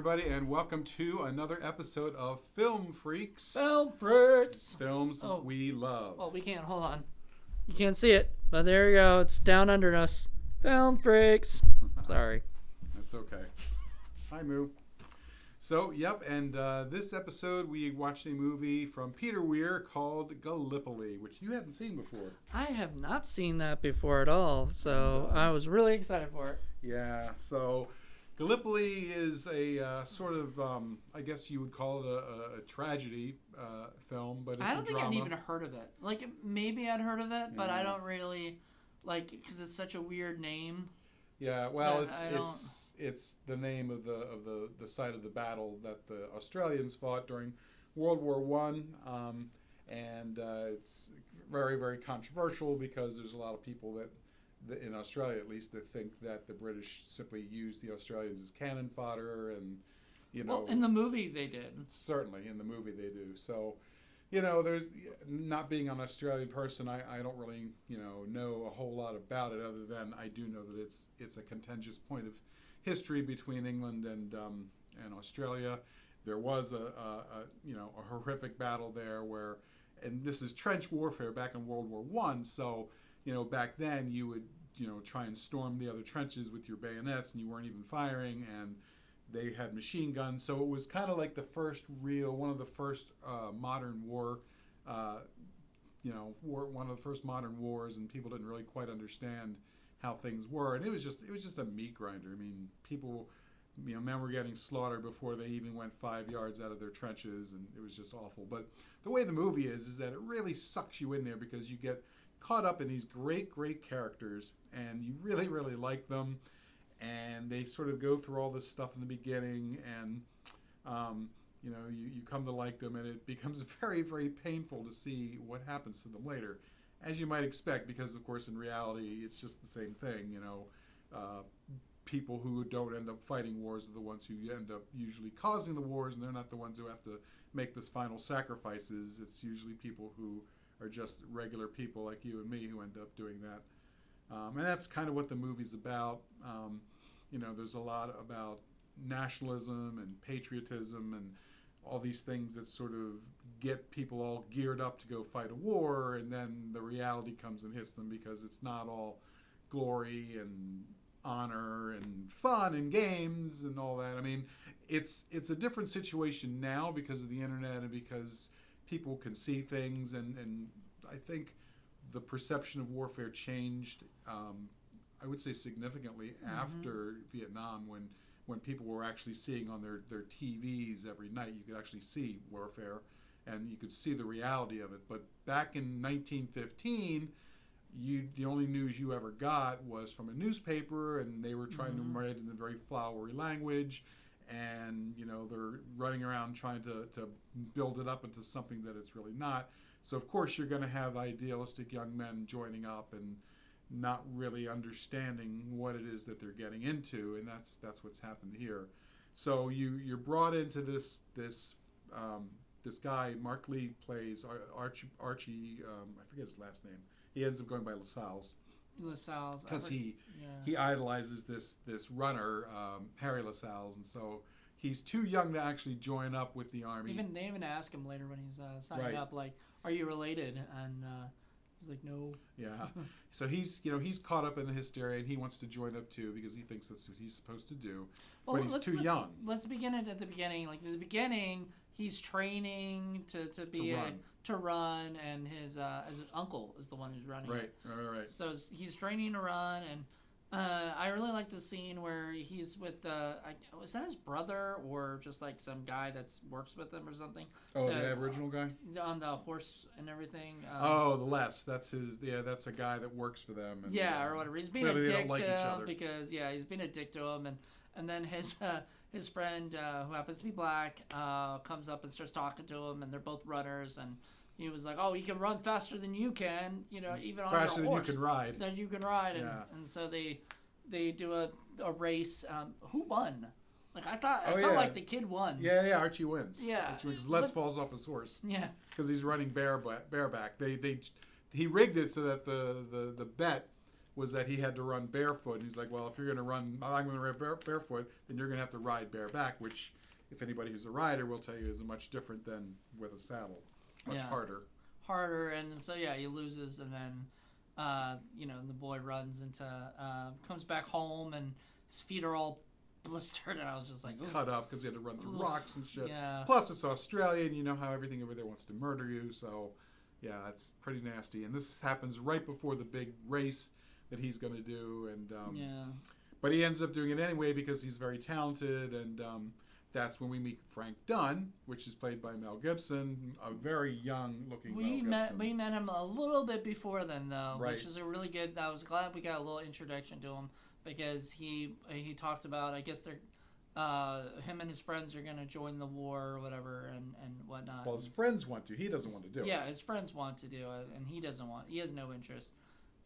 everybody, and welcome to another episode of Film Freaks. Film Freaks. Films we love. Well, we can't. Hold on. You can't see it, but there you go. It's down under us. Film Freaks. Sorry. That's okay. Hi, Moo. So, and this episode we watched a movie from Peter Weir called Gallipoli, which you hadn't seen before. I have not seen that before at all, so I was really excited for it. Yeah, so Gallipoli is a sort of, I guess you would call it a tragedy film, but it's a drama. I don't think I'd even heard of it. Like, maybe I'd heard of it, but I don't really, because it's such a weird name. Yeah, well, it's the name of the site of the battle that the Australians fought during World War One, and it's very, very controversial because there's a lot of people that in Australia at least that think that the British simply used the Australians as cannon fodder, and Well, in the movie they did. Certainly, in the movie they do. So. There's not being an Australian person, I don't really, know a whole lot about it other than I do know that it's a contentious point of history between England and Australia. There was a horrific battle there where, and this is trench warfare back in World War One. So, back then you would, try and storm the other trenches with your bayonets, and you weren't even firing, and they had machine guns, so it was kind of like one of the first modern war, one of the first modern wars, and people didn't really quite understand how things were, and it was just a meat grinder. I mean, people, men were getting slaughtered before they even went 5 yards out of their trenches, and it was just awful. But the way the movie is that it really sucks you in there because you get caught up in these great, great characters, and you really, really like them. And they sort of go through all this stuff in the beginning, and you come to like them, and it becomes very, very painful to see what happens to them later, as you might expect, because of course in reality it's just the same thing. People who don't end up fighting wars are the ones who end up usually causing the wars, and they're not the ones who have to make this final sacrifices. It's usually people who are just regular people like you and me who end up doing that. And that's kind of what the movie's about. There's a lot about nationalism and patriotism and all these things that sort of get people all geared up to go fight a war, and then the reality comes and hits them because it's not all glory and honor and fun and games and all that. I mean, it's a different situation now because of the internet and because people can see things, and I think the perception of warfare changed, I would say significantly after Vietnam, when people were actually seeing on their TVs every night. You could actually see warfare, and you could see the reality of it. But back in 1915, the only news you ever got was from a newspaper, and they were trying to write it in a very flowery language, and they're running around trying to build it up into something that it's really not. So, of course, you're going to have idealistic young men joining up and not really understanding what it is that they're getting into, and that's what's happened here. So you're brought into this guy. Mark Lee plays Archie. I forget his last name. He ends up going by LaSalle's. Because he idolizes this runner, Harry LaSalle's, and so he's too young to actually join up with the army. They even ask him later when he's signing up, like, "Are you related?" And he's like, "No." Yeah. So he's caught up in the hysteria, and he wants to join up too because he thinks that's what he's supposed to do. Well, but he's too young. Let's begin it at the beginning. Like in the beginning, he's training to run, and his uncle is the one who's running. Right. So he's training to run, and I really like the scene where he's with is that his brother or just like some guy that works with him or something? Oh, the Aboriginal guy on the horse and everything. The Les. That's his. Yeah, that's a guy that works for them. And, or whatever. He's being a dick to him because he's being a dick to him, and then his friend who happens to be black comes up and starts talking to him, and they're both runners, and he was like, "Oh, he can run faster than you can, even on faster your horse. Faster than you can ride." And so they do a race. Who won? Like I felt like the kid won. Yeah, Archie wins. Yeah, because Les falls off his horse. Yeah, because he's running bareback. He rigged it so that the bet was that he had to run barefoot. And he's like, well, if you're going to run, I'm going to run barefoot, then you're going to have to ride bareback, which if anybody who's a rider will tell you, is much different than with a saddle. Much harder. And so he loses, and then the boy runs into comes back home, and his feet are all blistered, and I was just like, oof. Cut up because he had to run through rocks and shit. Yeah. Plus it's Australia, and you know how everything over there wants to murder you, so yeah, it's pretty nasty. And this happens right before the big race that he's going to do, and but he ends up doing it anyway because he's very talented, and that's when we meet Frank Dunn, which is played by Mel Gibson, a very young-looking Mel Gibson. We met him a little bit before then, though, right. Which is a really good. I was glad we got a little introduction to him because he talked about, I guess they're him and his friends are going to join the war or whatever and whatnot. Well, his friends want to. He doesn't want to do it. Yeah, his friends want to do it, and he doesn't want. He has no interest,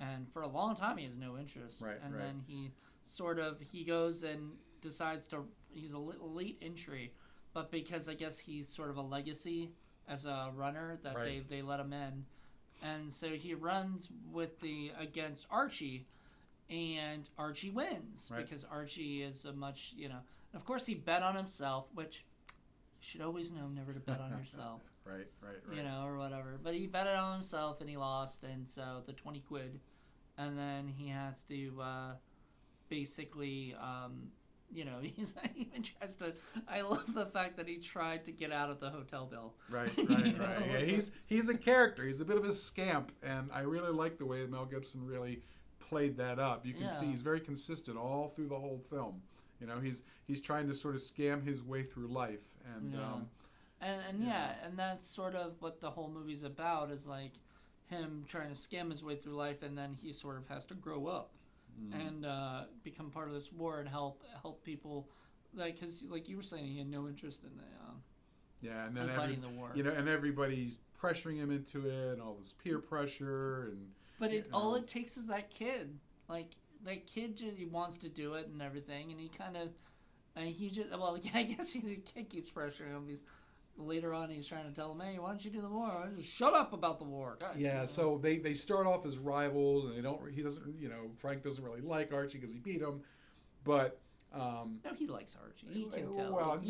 and for a long time he has no interest. Right, and then he goes and decides to. He's a elite entry, but because I guess he's sort of a legacy as a runner that they let him in, and so he runs against Archie, and Archie wins because Archie is a much of course he bet on himself, which you should always know never to bet on yourself. Right. Or whatever, but he bet it on himself and he lost, and so the 20 quid, and then he has to basically. He even tries to. I love the fact that he tried to get out of the hotel bill. Right. Yeah, he's a character. He's a bit of a scamp, and I really like the way Mel Gibson really played that up. You can see he's very consistent all through the whole film. He's trying to sort of scam his way through life, and and that's sort of what the whole movie's about, is like him trying to scam his way through life, and then he sort of has to grow up. And become part of this war and help people, because like you were saying, he had no interest in and then fighting the war. And everybody's pressuring him into it, and all this peer pressure, all it takes is that kid. Like that kid, he wants to do it and everything, and he kind of, I guess the kid keeps pressuring him. Later on, he's trying to tell him, hey, why don't you do the war? Just shut up about the war. God. Yeah, so they start off as rivals, and Frank doesn't really like Archie because he beat him, but... no, he likes Archie. He can tell. Well,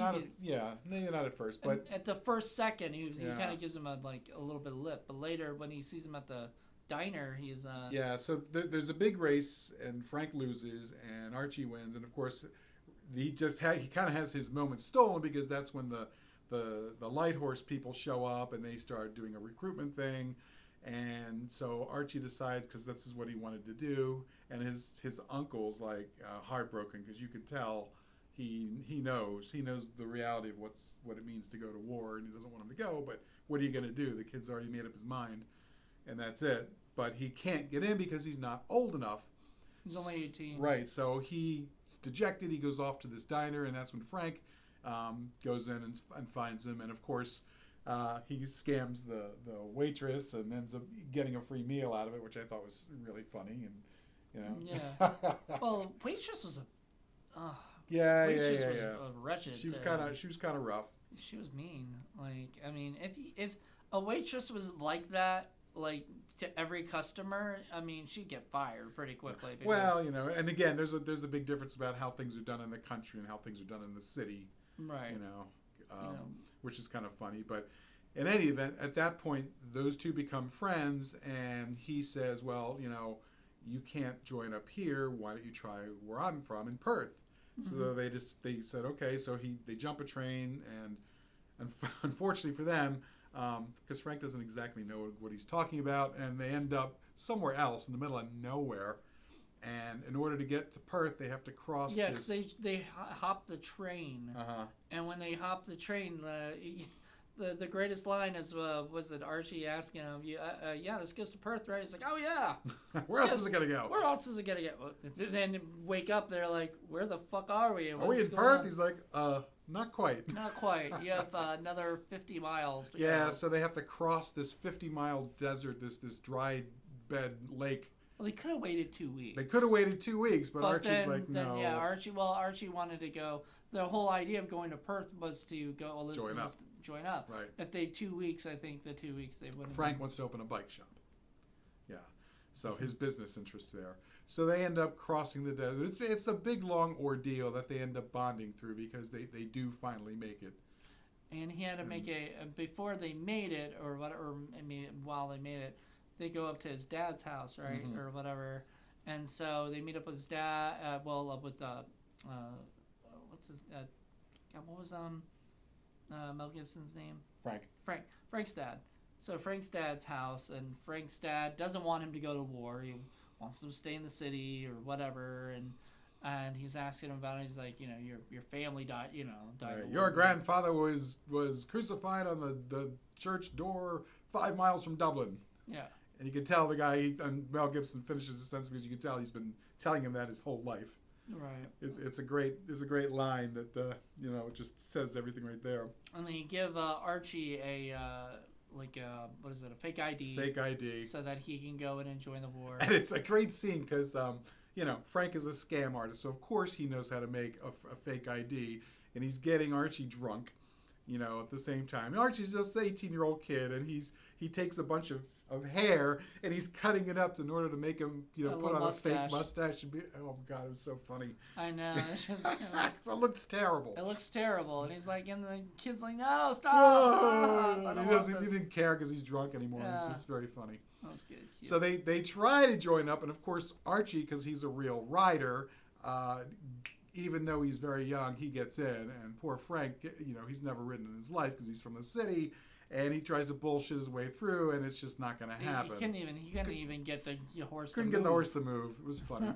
maybe not at first, but... At the first second, he kind of gives him a little bit of lip, but later, when he sees him at the diner, he's... Yeah, so there's a big race, and Frank loses, and Archie wins, and of course, he kind of has his moment stolen, because that's when the light horse people show up and they start doing a recruitment thing, and so Archie decides, because this is what he wanted to do, and his uncle's heartbroken, because you could tell he knows the reality of what it means to go to war, and he doesn't want him to go, but what are you going to do? The kid's already made up his mind, and that's it. But he can't get in because he's not old enough. He's only 18. Right, so he's dejected. He goes off to this diner, and that's when Frank goes in and finds him, and of course he scams the waitress and ends up getting a free meal out of it, which I thought was really funny, and well, waitress was a wretched. She was kind of rough. She was mean. If a waitress was like that, to every customer, she'd get fired pretty quickly. Well, and again, there's a big difference about how things are done in the country and how things are done in the city. Right. Which is kind of funny. But in any event, at that point, those two become friends, and he says, well, you can't join up here. Why don't you try where I'm from in Perth? Mm-hmm. So they said, okay. So they jump a train, and unfortunately for them, because Frank doesn't exactly know what he's talking about, and they end up somewhere else in the middle of nowhere. And in order to get to Perth, they have to cross. Yeah, because they hop the train. Uh-huh. And when they hop the train, the greatest line is was it Archie asking him, this goes to Perth, right? He's like, oh yeah. Where else is it gonna go? Where else is it gonna go? Then wake up, they're like, where the fuck are we? Are we in Perth? On? He's like, not quite. Not quite. You have another 50 miles to go. So they have to cross this 50-mile desert, this dry bed lake. Well, they could have waited 2 weeks. They could have waited 2 weeks, but Archie's no. Yeah, Archie wanted to go. The whole idea of going to Perth was to go join up. Right. If they 2 weeks, I think the 2 weeks they would. Frank wants to open a bike shop. Yeah. So his business interests there. So they end up crossing the desert. It's a big, long ordeal that they end up bonding through because they do finally make it. And he had to make before they made it, or whatever. I mean, while they made it, they go up to his dad's house, right, or whatever. And so they meet up with his dad. With what's his? What was Mel Gibson's name? Frank's dad. So Frank's dad's house, and Frank's dad doesn't want him to go to war. He wants him to stay in the city or whatever, and he's asking him about it. He's like, your family died. Died. Right. Your grandfather was crucified on the church door 5 miles from Dublin. Yeah. And you can tell the guy, and Mel Gibson finishes the sentence because you can tell he's been telling him that his whole life. Right. It's a great line that it just says everything right there. And they give Archie a fake ID. Fake ID. So that he can go and join the war. And it's a great scene because Frank is a scam artist, so of course he knows how to make a fake ID, and he's getting Archie drunk, at the same time. And Archie's just an 18-year-old kid, and he takes a bunch of hair and he's cutting it up in order to make him put on mustache. A fake mustache. Oh my God, it was so funny. I know. It's just, so it looks terrible. It looks terrible, and he's like, and the kid's like, no, stop. He didn't care because he's drunk anymore. Yeah. It's just very funny. That's good. Cute. So they try to join up, and of course Archie, because he's a real rider, even though he's very young, he gets in, and poor Frank, he's never ridden in his life because he's from the city. And he tries to bullshit his way through, and it's just not going to happen. He couldn't even get the horse to move. Couldn't get the horse to move. It was funny.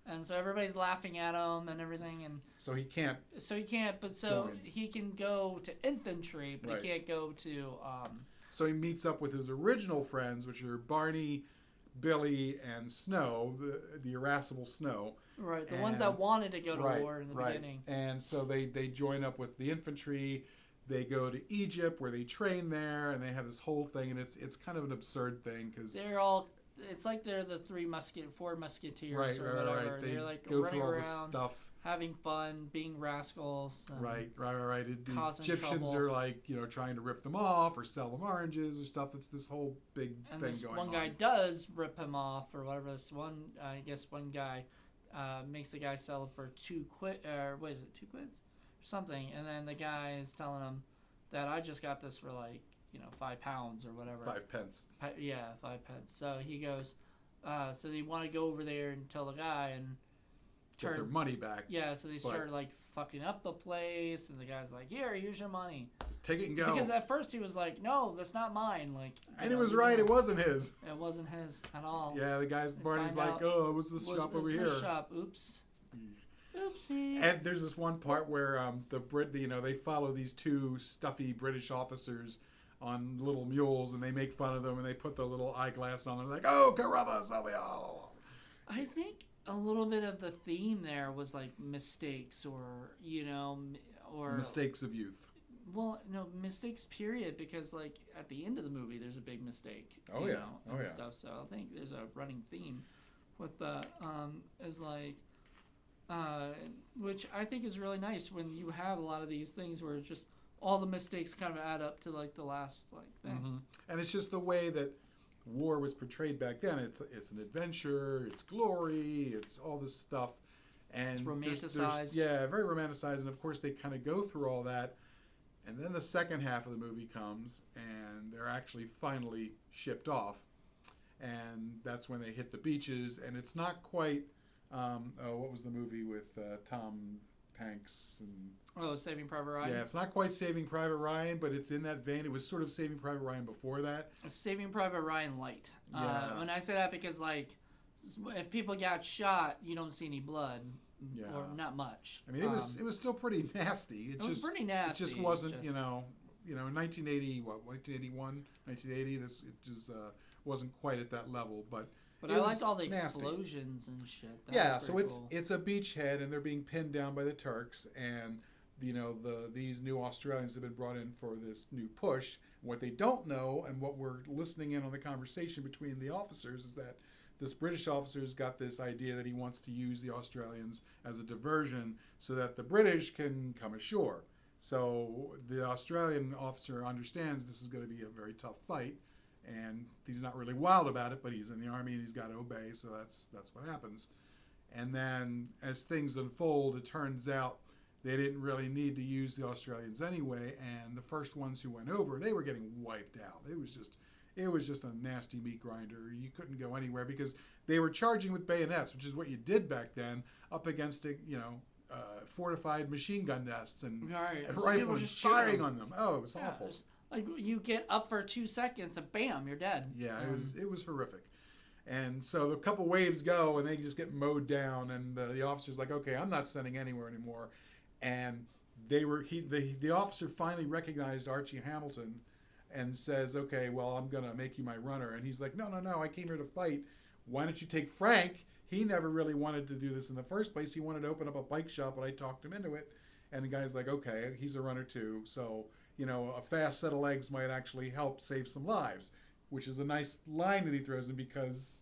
And so everybody's laughing at him and everything. And so he can't. He can go to infantry, but he can't go to. So he meets up with his original friends, which are Barney, Billy, and Snow, the irascible Snow. Right, the ones that wanted to go to war in the beginning. And so they join up with the infantry. They go to Egypt where they train there, and they have this whole thing, and it's kind of an absurd thing because they're all. It's like they're the four musketeers or whatever. They they're like go running through all around, this stuff, having fun, being rascals. Right. The Egyptians trouble. are like trying to rip them off or sell them oranges or stuff. It's this whole big thing going on. One guy does rip him off or whatever. This one, I guess, one guy makes the guy sell it for 2 quid. What is it? 2 quids? Something, and then the guy is telling him that I just got this for like 5 pounds or whatever. 5 pence. 5 pence. So he goes, so they want to go over there and tell the guy and get their money back. Yeah, so they start like fucking up the place, and the guy's like, here's your money. Just take it and go. Because at first he was like, no, that's not mine. Like, and he was right, it wasn't his. It wasn't his at all. Yeah, Barney's like, oh, it was this shop over here. Shop. Oops. Oopsie. And there's this one part where they follow these 2 stuffy British officers on little mules, and they make fun of them, and they put the little eyeglass on them, like, oh, Carruthers, I think a little bit of the theme there was like mistakes or mistakes of youth. Well, no, mistakes, period, because like at the end of the movie there's a big mistake. Stuff. So I think there's a running theme with that is like which I think is really nice when you have a lot of these things where it's just all the mistakes kind of add up to like the last thing. Mm-hmm. And it's just the way that war was portrayed back then. It's an adventure, it's glory, it's all this stuff, and it's romanticized. Very romanticized. And of course they kind of go through all that, and then the second half of the movie comes, and they're actually finally shipped off, and that's when they hit the beaches, and it's not quite. What was the movie with Tom Hanks and Saving Private Ryan? Yeah, it's not quite Saving Private Ryan, but it's in that vein. It was sort of Saving Private Ryan before that. Saving Private Ryan light. Yeah. When I say that, because like if people got shot, you don't see any blood. Yeah. Or not much. I mean, it was still pretty nasty. It was pretty nasty. It just wasn't, in 1980, 1981, 1980, it just wasn't quite at that level, but I liked all the explosions and shit. So it's a beachhead, and they're being pinned down by the Turks, and these new Australians have been brought in for this new push. What they don't know, and what we're listening in on the conversation between the officers, is that this British officer's got this idea that he wants to use the Australians as a diversion so that the British can come ashore. So the Australian officer understands this is going to be a very tough fight, and he's not really wild about it, but he's in the army and he's got to obey, so that's what happens. And then as things unfold, it turns out they didn't really need to use the Australians anyway, and the first ones who went over, they were getting wiped out. It was just a nasty meat grinder. You couldn't go anywhere because they were charging with bayonets, which is what you did back then, up against fortified machine gun nests and rifles just firing on them. Oh, it was awful. Like you get up for 2 seconds and bam, you're dead. Yeah, it was horrific. And so a couple waves go and they just get mowed down, and the officer's like, okay, I'm not sending anywhere anymore. And the officer finally recognized Archie Hamilton and says, okay, well, I'm going to make you my runner. And he's like, no, I came here to fight. Why don't you take Frank? He never really wanted to do this in the first place. He wanted to open up a bike shop, but I talked him into it. And the guy's like, okay, he's a runner too. So, a fast set of legs might actually help save some lives, which is a nice line that he throws in because,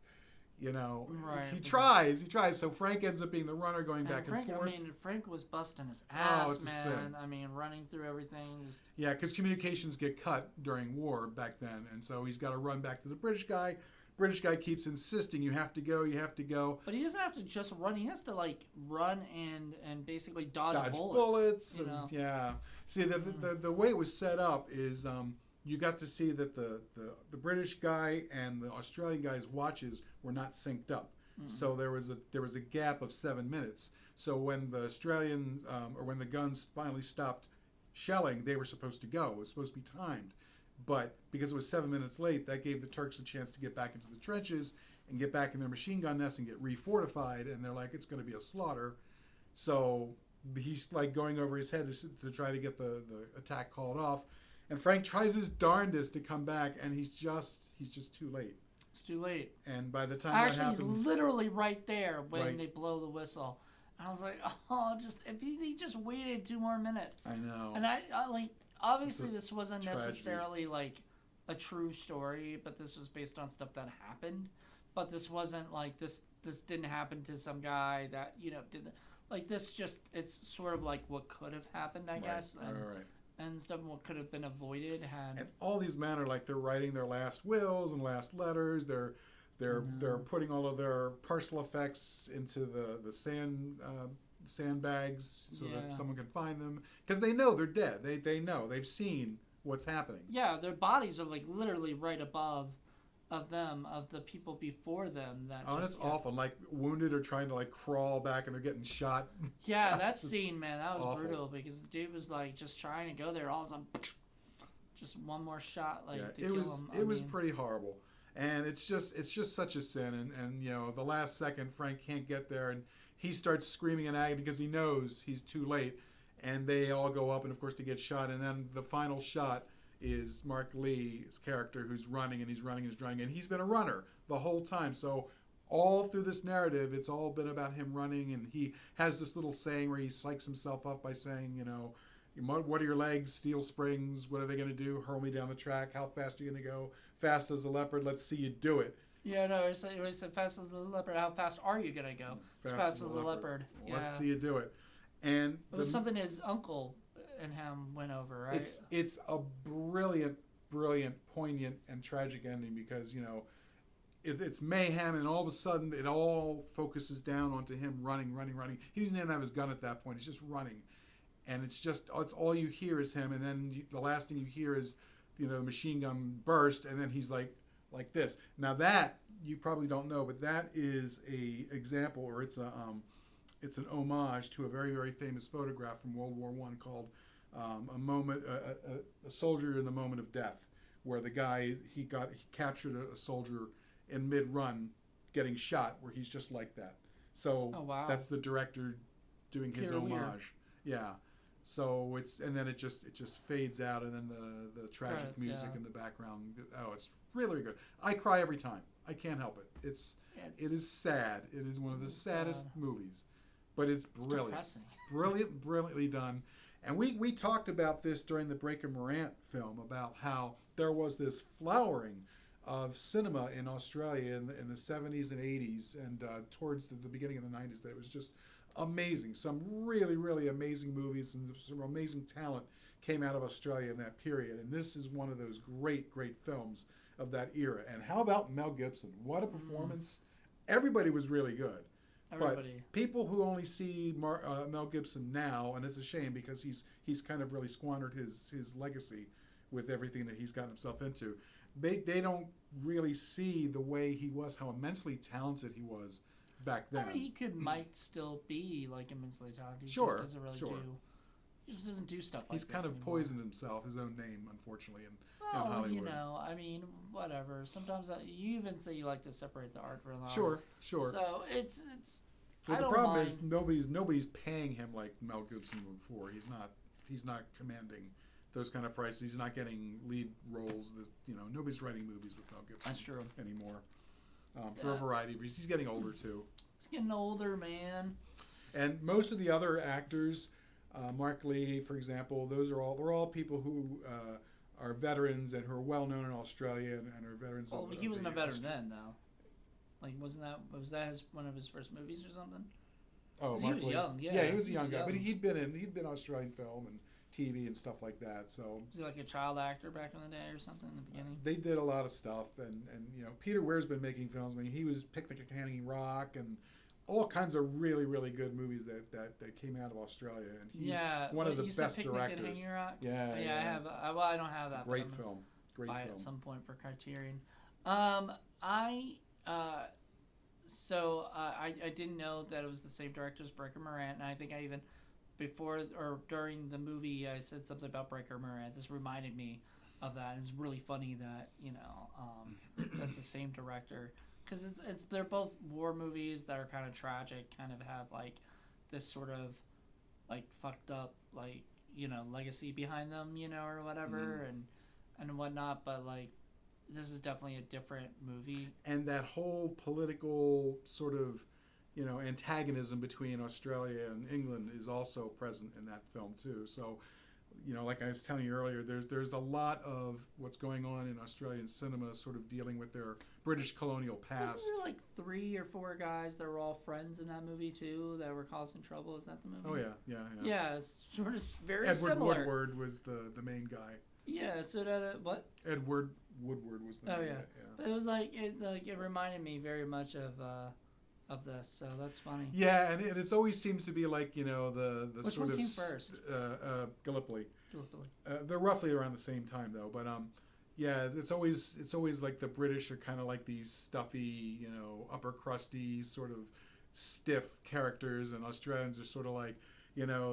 he tries. So Frank ends up being the runner going back and forth. Frank was busting his ass, it's man. a sin. Running through everything. Yeah, because communications get cut during war back then, and so he's got to run back to the British guy. British guy keeps insisting, you have to go. But he doesn't have to just run. He has to, run and basically dodge bullets. Yeah. See, the way it was set up is you got to see that the British guy and the Australian guy's watches were not synced up. Mm-hmm. So there was a gap of 7 minutes. So when the Australian or when the guns finally stopped shelling, they were supposed to go. It was supposed to be timed. But because it was 7 minutes late, that gave the Turks a chance to get back into the trenches and get back in their machine gun nests and get refortified. And they're like, it's going to be a slaughter. So he's going over his head to try to get the attack called off. And Frank tries his darndest to come back, and he's just too late. It's too late. And by the time that happens, he's literally right there when they blow the whistle. And I was like, if he just waited 2 more minutes. I know. And I obviously this wasn't necessarily a true story, but this was based on stuff that happened. But this wasn't this didn't happen to some guy that did this. It's sort of like what could have happened, I guess. Right. And stuff what could have been avoided had. And all these men are they're writing their last wills and last letters. They're putting all of their personal effects into the sandbags so that someone can find them, because they know they're dead. They know, they've seen what's happening. Yeah, their bodies are literally right above of the people before them. That's awful. Wounded or trying to crawl back, and they're getting shot. Yeah, that scene, man, that was awful. Brutal, because the dude was just trying to go there. All of a sudden, just one more shot, to kill him. It was pretty horrible, and it's just such a sin. And the last second, Frank can't get there, and he starts screaming in agony because he knows he's too late. And they all go up, and of course, to get shot. And then the final shot is Mark Lee's character, who's running, and he's running, and he's been a runner the whole time. So all through this narrative, it's all been about him running, and he has this little saying where he psychs himself up by saying, what are your legs? Steel springs. What are they going to do? Hurl me down the track. How fast are you going to go? Fast as a leopard. Let's see you do it. Yeah, no, it said fast as a leopard. How fast are you going to go? Fast as a leopard. Yeah. Let's see you do it. And it was something his uncle and him went over, right? It's a brilliant, poignant, and tragic ending because, it's mayhem, and all of a sudden it all focuses down onto him running. He doesn't even have his gun at that point. He's just running. And it's all you hear is him, and then the last thing you hear is, the machine gun burst, and then he's like this. Now that, you probably don't know, but that is a example, or it's an homage to a very, very famous photograph from World War I called a soldier in the moment of death, where the guy he captured a soldier in mid-run getting shot, where he's just like that. So that's the director doing his homage. Weir. Yeah. So and then it just fades out, and then the tragic music in the background. Oh, it's really good. I cry every time. I can't help it. It is sad. It is one of the saddest movies. But it's brilliant. Brilliantly done. And we talked about this during the Breaker Morant film, about how there was this flowering of cinema in Australia in the 70s and 80s and towards the beginning of the 90s that it was just amazing. Some really, really amazing movies and some amazing talent came out of Australia in that period. And this is one of those great, great films. of that era. And how about Mel Gibson? What a performance! Everybody was really good. Everybody. But people who only see Mel Gibson now, and it's a shame because he's kind of really squandered his legacy with everything that he's gotten himself into. They don't really see the way he was, how immensely talented he was back then. I mean, might still be like immensely talented. He sure, just doesn't really do. He just doesn't do stuff like he's this kind of anymore. poisoned himself, his own name, unfortunately, in Hollywood. You know, I mean, whatever. Sometimes you even say you like to separate the art from the artist. Sure. So it's. But the problem is nobody's paying him like Mel Gibson before. He's not commanding those kind of prices. He's not getting lead roles. Nobody's writing movies with Mel Gibson. That's true. Anymore. For a variety of reasons. He's getting older too. He's getting older, man. And most of the other actors, Mark Lee, for example, they're all people who are veterans and who are well known in Australia and are veterans. Well, he wasn't a veteran then, though. Like, was that one of his first movies or something? Oh, he was young. Yeah, he was a young guy, but he'd been Australian film and TV and stuff like that. So was he like a child actor back in the day or something in the beginning? They did a lot of stuff, and Peter Weir's been making films. I mean, he was Picnic at Hanging Rock and all kinds of really, really good movies that came out of Australia, and he's one of the best Picnic directors. At Hanging Rock? Yeah. I have. I don't have that. Great film. Great buy film. It at some point for Criterion. So I didn't know that it was the same director as Breaker Morant, and I think I even before or during the movie I said something about Breaker Morant. This reminded me of that. It's really funny that that's the same director because they're both war movies that are kind of tragic, kind of have like this sort of like fucked up like legacy behind them, or whatever and whatnot. But like this is definitely a different movie. And that whole political sort of, antagonism between Australia and England is also present in that film too. So, like I was telling you earlier, there's a lot of what's going on in Australian cinema sort of dealing with their British colonial past. Wasn't there like 3 or 4 guys that were all friends in that movie too that were causing trouble? Is that the movie? Oh, yeah. Yeah, it's sort of very Edward similar. Woodward was the main guy. Yeah, so that what? Edward Woodward was the main guy. Yeah. But it was it reminded me very much of this, so that's funny. Yeah, and it always seems to be like the Which sort one of came first? Gallipoli. Gallipoli. They're roughly around the same time though, but yeah, it's always like the British are kind of like these stuffy, upper crusty sort of stiff characters, and Australians are sort of like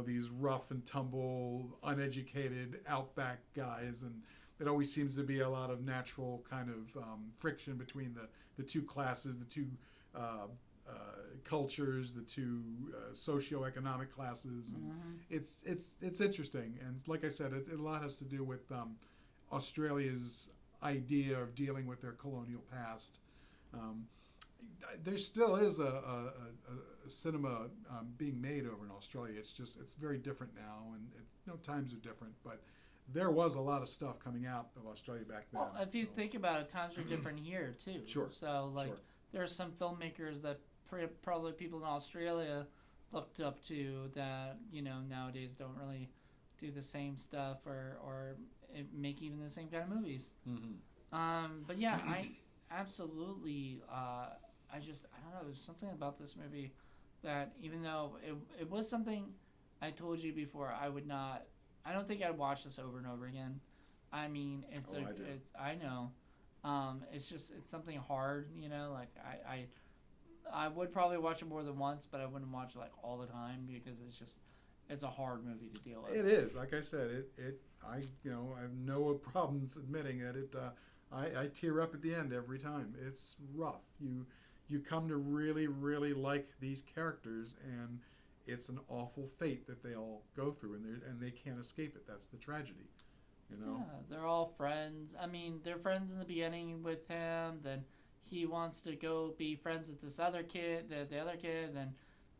these rough and tumble, uneducated outback guys, and it always seems to be a lot of natural kind of friction between the two classes, the two cultures, the two socioeconomic classes. And it's interesting, and like I said, it a lot has to do with Australia's idea of dealing with their colonial past. There still is a cinema being made over in Australia. It's very different now, and times are different, but there was a lot of stuff coming out of Australia back then. Well, if you think about it, times are different here too. Sure. So there are some filmmakers that probably people in Australia looked up to that nowadays don't really do the same stuff or make even the same kind of movies. But yeah, I absolutely. I don't know. There's something about this movie that even though it was something I told you before, I don't think I'd watch this over and over again. I mean, I know. It's something hard, like I would probably watch it more than once, but I wouldn't watch it like all the time because it's a hard movie to deal with. It is, like I said, I have no problems admitting it. I tear up at the end every time. It's rough. You come to really, really like these characters, and it's an awful fate that they all go through, and they can't escape it. That's the tragedy, Yeah, they're all friends. I mean, they're friends in the beginning with him. Then he wants to go be friends with this other kid, the other kid.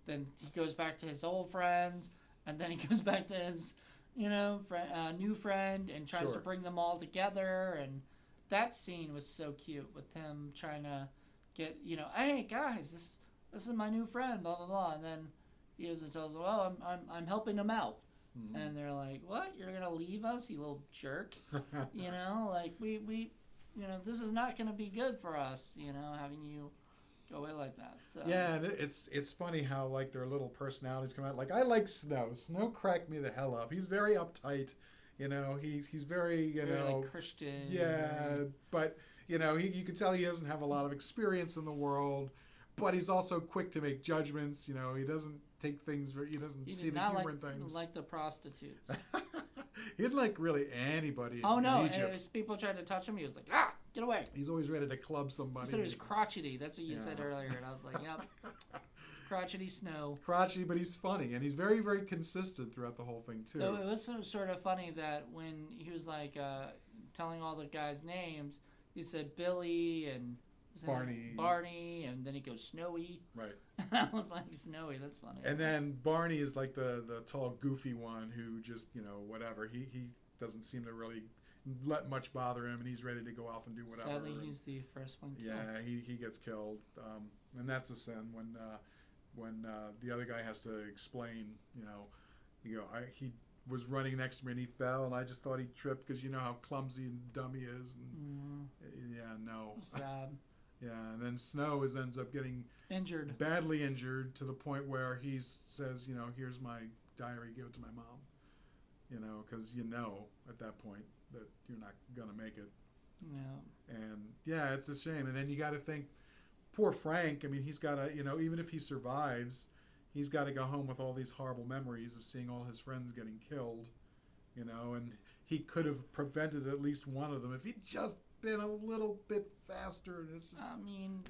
Then he goes back to his old friends, and then he goes back to his, new friend, and tries to bring them all together. And that scene was so cute with him trying to get, hey guys, this is my new friend, blah blah blah, and then he goes and tells them, "Oh, I'm helping him out," and they're like, "What? You're gonna leave us, you little jerk?" Like we this is not going to be good for us, having you go away like that. So yeah, and it's funny how like their little personalities come out. Like I like Snow. Snow cracked me the hell up. He's very uptight. He's very very like Christian. Yeah, but you can tell he doesn't have a lot of experience in the world, but he's also quick to make judgments. He doesn't take things. He doesn't see the humor in things. Like the prostitutes. He didn't like really anybody. In Egypt. As people tried to touch him, he was like, get away. He's always ready to club somebody. You said he was crotchety. That's what you said earlier, and I was like, yep. Crotchety Snow. Crotchety, but he's funny, and he's very, very consistent throughout the whole thing, too. So it was sort of funny that when he was like telling all the guys' names, he said Billy and Barney, and then he goes Snowy. Right. I was like, Snowy, that's funny. And then Barney is like the tall, goofy one who just, whatever. He doesn't seem to really let much bother him, and he's ready to go off and do whatever. Sadly, he's the first one killed. Yeah, he gets killed. And that's a sin when the other guy has to explain, he was running next to me and he fell, and I just thought he tripped because you know how clumsy and dumb he is. And Sad. Yeah, and then Snow ends up getting badly injured to the point where he says, here's my diary, give it to my mom. Because at that point that you're not going to make it. Yeah. And yeah, it's a shame. And then you got to think, poor Frank, I mean, he's got to, even if he survives, he's got to go home with all these horrible memories of seeing all his friends getting killed, and he could have prevented at least one of them if he'd just been a little bit faster. And it's just,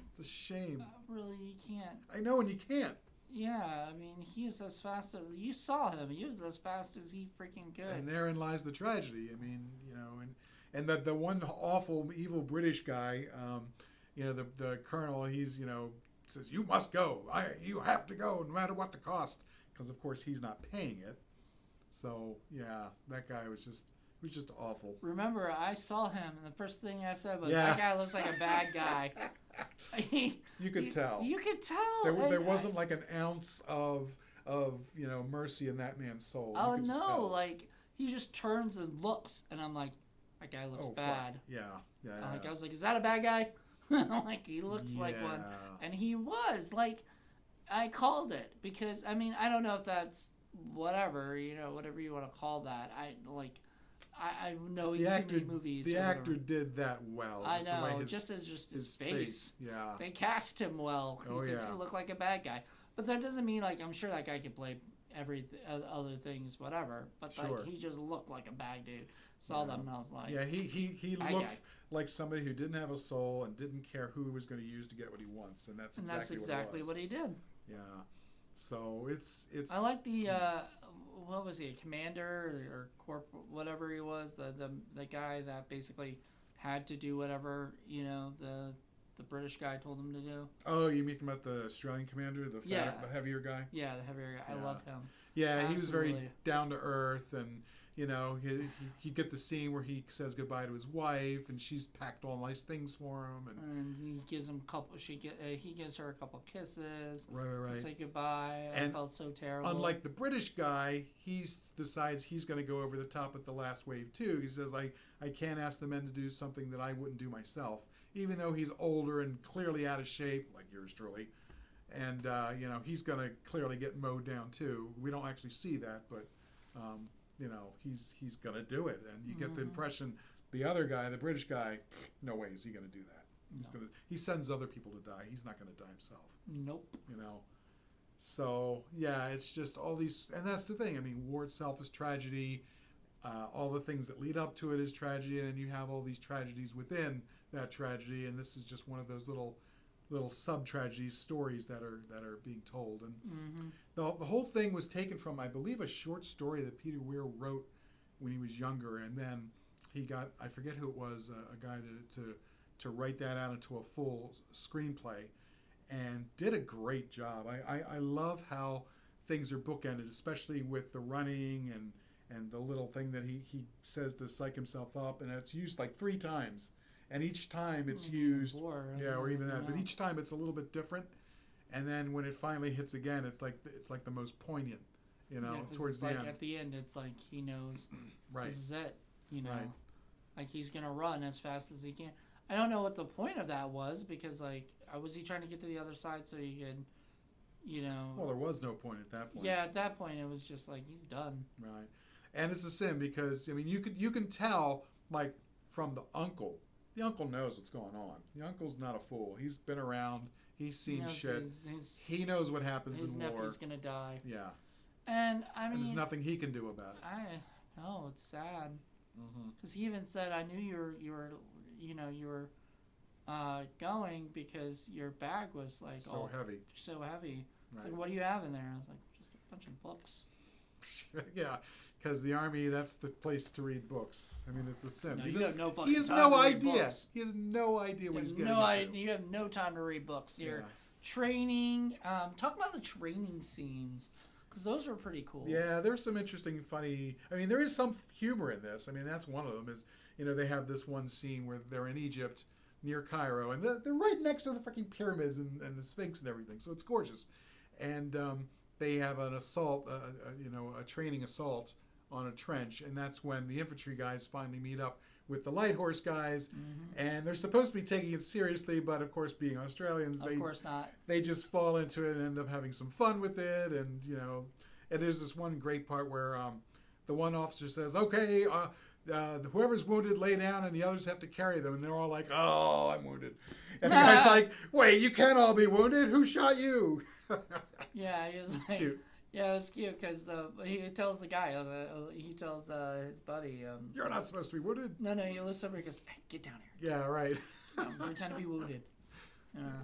it's a shame. Really, you can't. I know, and you can't. Yeah, he was as fast as you saw him. He was as fast as he freaking could. And therein lies the tragedy. And the one awful, evil British guy, the colonel, he's, says, you must go. You have to go no matter what the cost. Because, of course, he's not paying it. So, yeah, that guy was just awful. Remember, I saw him, and the first thing I said was, that guy looks like a bad guy. You could tell. You could tell. There wasn't like an ounce of mercy in that man's soul. Oh, no. Like, he just turns and looks, and I'm like, that guy looks bad. Fuck. Yeah. I was like, is that a bad guy? Like, he looks like one. And he was. Like, I called it. Because, I don't know if that's whatever, whatever you want to call that. I know too many movies. The actor did that well. I know, just his face. Yeah. They cast him well because he looked like a bad guy. But that doesn't mean, like, I'm sure that guy could play other things, whatever. But like, he just looked like a bad dude. Saw them and I was like, yeah, he looked like somebody who didn't have a soul and didn't care who he was going to use to get what he wants, and that's exactly what he did. Yeah. So it's. I like the what was he, a commander or corporal, whatever he was, the guy that basically had to do whatever the British guy told him to do. Oh, you mean about the Australian commander, the heavier guy? Yeah, the heavier guy. I loved him. Yeah, absolutely. He was very down to earth, and you get the scene where he says goodbye to his wife, and she's packed all nice things for him, and he gives him a couple. He gives her a couple kisses. Right. To say goodbye. And I felt so terrible. Unlike the British guy, he decides he's going to go over the top at the last wave too. He says, I can't ask the men to do something that I wouldn't do myself, even though he's older and clearly out of shape, like yours truly. And he's going to clearly get mowed down too. We don't actually see that, but. He's going to do it. And you get the impression the other guy, the British guy, no way is he going to do that. He sends other people to die. He's not going to die himself. Nope. So, yeah, it's just all these... And that's the thing. War itself is tragedy. All the things that lead up to it is tragedy. And then you have all these tragedies within that tragedy. And this is just one of those little sub-tragedies, stories that are being told. And the whole thing was taken from, I believe, a short story that Peter Weir wrote when he was younger, and then he got, I forget who it was, a guy to write that out into a full screenplay, and did a great job. I love how things are bookended, especially with the running and the little thing that he says to psych himself up, and it's used like 3 times. And each time it's used, or even that. But each time it's a little bit different. And then when it finally hits again, it's like the most poignant, towards the end. At the end, it's like he knows right. This is it, Right. Like he's gonna run as fast as he can. I don't know what the point of that was, because like, was he trying to get to the other side so he could, you know? Well, there was no point at that point. Yeah, at that point it was just like he's done. Right, and it's a sin because I mean you can tell like from the uncle. The uncle knows what's going on. The uncle's not a fool. He's been around. He's seen shit. He knows what happens in war. His nephew's gonna die. Yeah. And I mean, there's nothing he can do about it. I know it's sad. Because he even said, "I knew you were going because your bag was like so heavy." It's like, what do you have in there? I was like, just a bunch of books. Yeah, because the army, that's the place to read books. I mean, it's a sin. No, he has no fucking he has time no to read idea. books. He has no idea what he's getting into. You have no time to read books. You're training. Talk about the training scenes, because those were pretty cool. Yeah, there's some interesting, funny. I mean, there is some humor in this. I mean, that's one of them. Is they have this one scene where they're in Egypt near Cairo, and they're right next to the freaking pyramids and the Sphinx and everything. So it's gorgeous, and they have an assault, a training assault on a trench, and that's when the infantry guys finally meet up with the light horse guys, and they're supposed to be taking it seriously, but of course, being Australians, of course not. They just fall into it and end up having some fun with it, and and there's this one great part where the one officer says, "Okay, whoever's wounded, lay down, and the others have to carry them," and they're all like, "Oh, I'm wounded," and the guy's like, "Wait, you can't all be wounded. Who shot you?" Yeah, it was like, cute. Yeah, it was cute because he tells the guy, he tells his buddy, "You're not supposed to be wounded." No, he looks over and goes, "Hey, get down here." Yeah, right. I'm pretending to be wounded.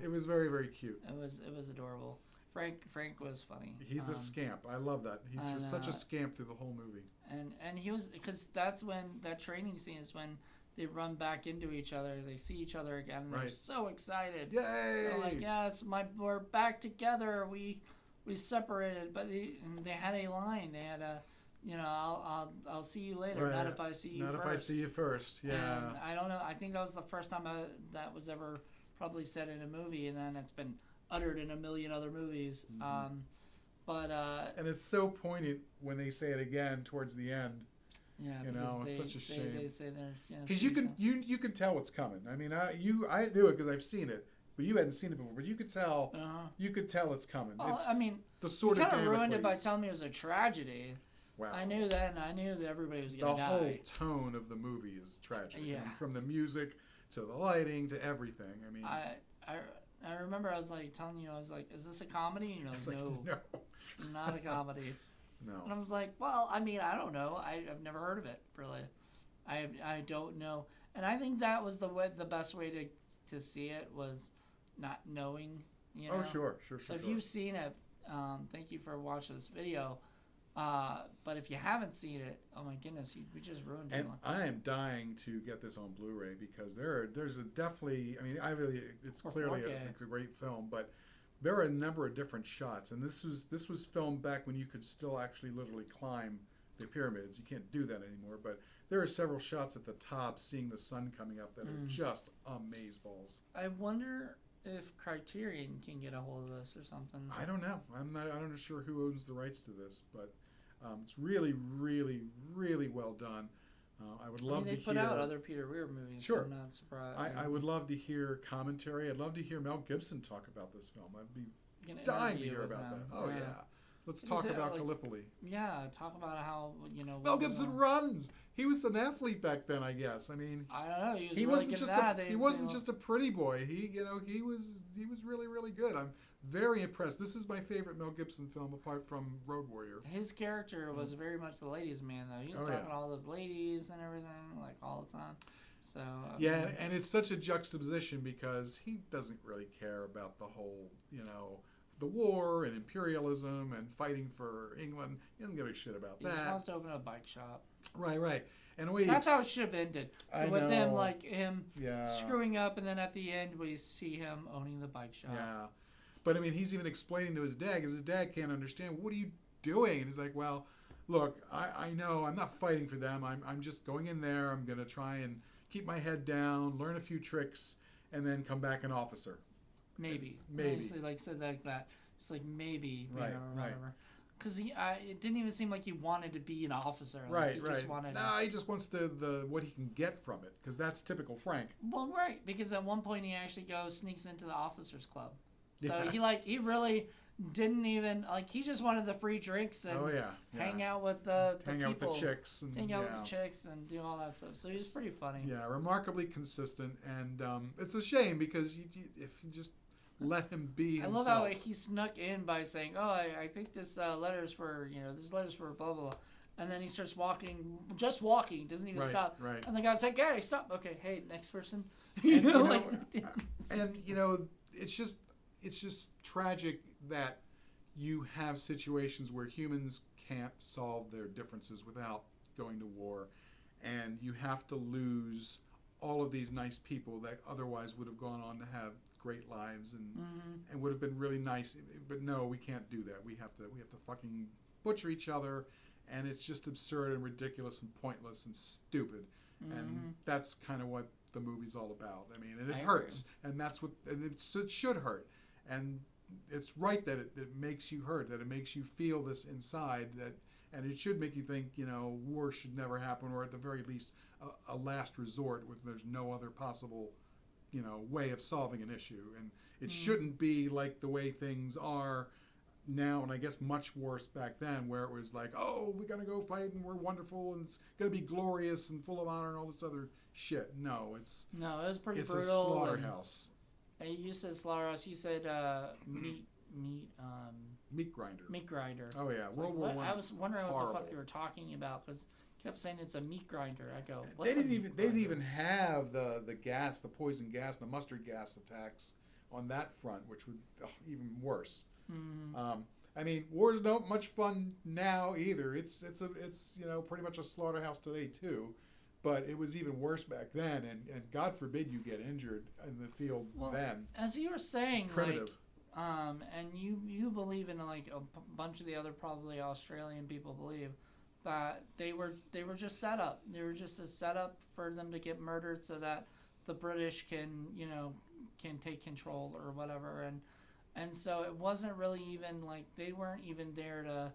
It was very, very cute. It was adorable. Frank was funny. He's a scamp. I love that. He's just such a scamp through the whole movie. And he was, because that's when that training scene is when they run back into each other. They see each other again. And they're so excited. Yay! They're like, yes, we're back together. We separated, but they had a line. They had a, I'll see you later. Right. Not if I see you Not first. if I see you first. Yeah. And I don't know. I think that was the first time that was ever probably said in a movie, and then it's been uttered in a million other movies. And it's so poignant when they say it again towards the end. Yeah, it's such a shame. They say they're because you can tell what's coming. I mean, I knew it because I've seen it, but you hadn't seen it before. But you could tell. You could tell it's coming. Well, it's I mean, the sort you of kind of ruined it by telling me it was a tragedy. Wow. I knew that, and I knew that everybody was going to die. The whole tone of the movie is tragic. Yeah. I mean, from the music to the lighting to everything. I mean, I remember I was like telling you, I was like, is this a comedy? And you're like, no, it's not a comedy. No. And I was like, well, I mean, I don't know. I've never heard of it, really. I don't know. And I think that was the best way to see it was not knowing, Oh, sure. So if you've seen it, thank you for watching this video. But if you haven't seen it, oh my goodness, we just ruined it. And I am dying to get this on Blu-ray because there's a definitely. I mean, it's clearly it's a great film, but there are a number of different shots, and this was filmed back when you could still actually literally climb the pyramids. You can't do that anymore, but there are several shots at the top, seeing the sun coming up, that are just amazeballs. I wonder if Criterion can get a hold of this or something. I don't know. I'm not sure who owns the rights to this, but it's really, really, really well done. I would love to hear. They put out other Peter Weir movies. Sure. So I'm not surprised. I would love to hear commentary. I'd love to hear Mel Gibson talk about this film. I'd be dying to hear about that. Oh yeah. Let's talk about Gallipoli. Yeah, talk about how Mel Gibson runs. He was an athlete back then, I guess. I mean, I don't know. He wasn't just a pretty boy. He was really, really good. I'm very impressed. This is my favorite Mel Gibson film, apart from Road Warrior. His character was very much the ladies' man, though. He was talking to all those ladies and everything, like all the time. So and it's such a juxtaposition because he doesn't really care about the whole, the war and imperialism and fighting for England. He doesn't give a shit about that. He just wants to open a bike shop. Right. And that's how it should have ended. With him, him screwing up, and then at the end we see him owning the bike shop. Yeah. But I mean, he's even explaining to his dad, because his dad can't understand, what are you doing? And he's like, well, look, I know I'm not fighting for them. I'm just going in there. I'm going to try and keep my head down, learn a few tricks, and then come back an officer. Maybe. Maybe. Said like that. It's like maybe, right, or whatever. because it didn't even seem like he wanted to be an officer. Like, Right, he right. Just wanted he just wants the what he can get from it, because that's typical Frank. Well, right, because at one point he actually sneaks into the officers club. So Yeah. he really didn't even he just wanted the free drinks and hang out with the hang people, out with the chicks, and hang out with the chicks and do all that stuff. So he's pretty funny. Yeah, remarkably consistent, and it's a shame because if you just let him be himself. I love how he snuck in by saying, "Oh, I think this letter's for this letter's for blah blah blah," and then he starts just walking, doesn't even stop. Right. And the guy's like, "Hey, stop! Okay, hey, next person." And it's just tragic that you have situations where humans can't solve their differences without going to war, and you have to lose all of these nice people that otherwise would have gone on to have great lives and would have been really nice. But no, we can't do that. We have to fucking butcher each other, and it's just absurd and ridiculous and pointless and stupid. And that's kind of what the movie's all about. I mean, and it hurts, and that's what, and it should hurt, and it's right that it makes you hurt, that it makes you feel this inside, and it should make you think, war should never happen, or at the very least a last resort if there's no other possible way of solving an issue. And it shouldn't be like the way things are now, and I guess much worse back then, where it was like, oh, we're going to go fight and we're wonderful and it's going to be glorious and full of honor and all this other shit. No, it was pretty brutal. It's a slaughterhouse. You said slaughterhouse. You said meat grinder. Meat grinder. Oh yeah, World War I. I was wondering horrible. what the fuck you were talking about, because you kept saying it's a meat grinder. I go, they didn't even have the gas, the poison gas, the mustard gas attacks on that front, which would even worse. I mean, war's not much fun now either. It's pretty much a slaughterhouse today too, but it was even worse back then. And God forbid you get injured in the field then. As you were saying, primitive. And you believe in a bunch of the other probably Australian people believe that they were just set up. They were just a setup for them to get murdered so that the British can take control or whatever. And so it wasn't really even they weren't even there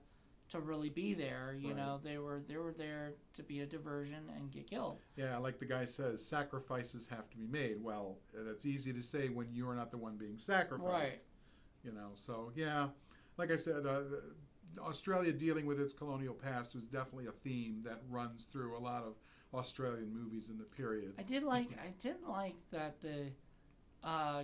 to really be there. You know, they were there to be a diversion and get killed. Yeah, like the guy says, sacrifices have to be made. Well, that's easy to say when you're not the one being sacrificed. Right. So yeah, like I said, Australia dealing with its colonial past was definitely a theme that runs through a lot of Australian movies in the period. I didn't like that the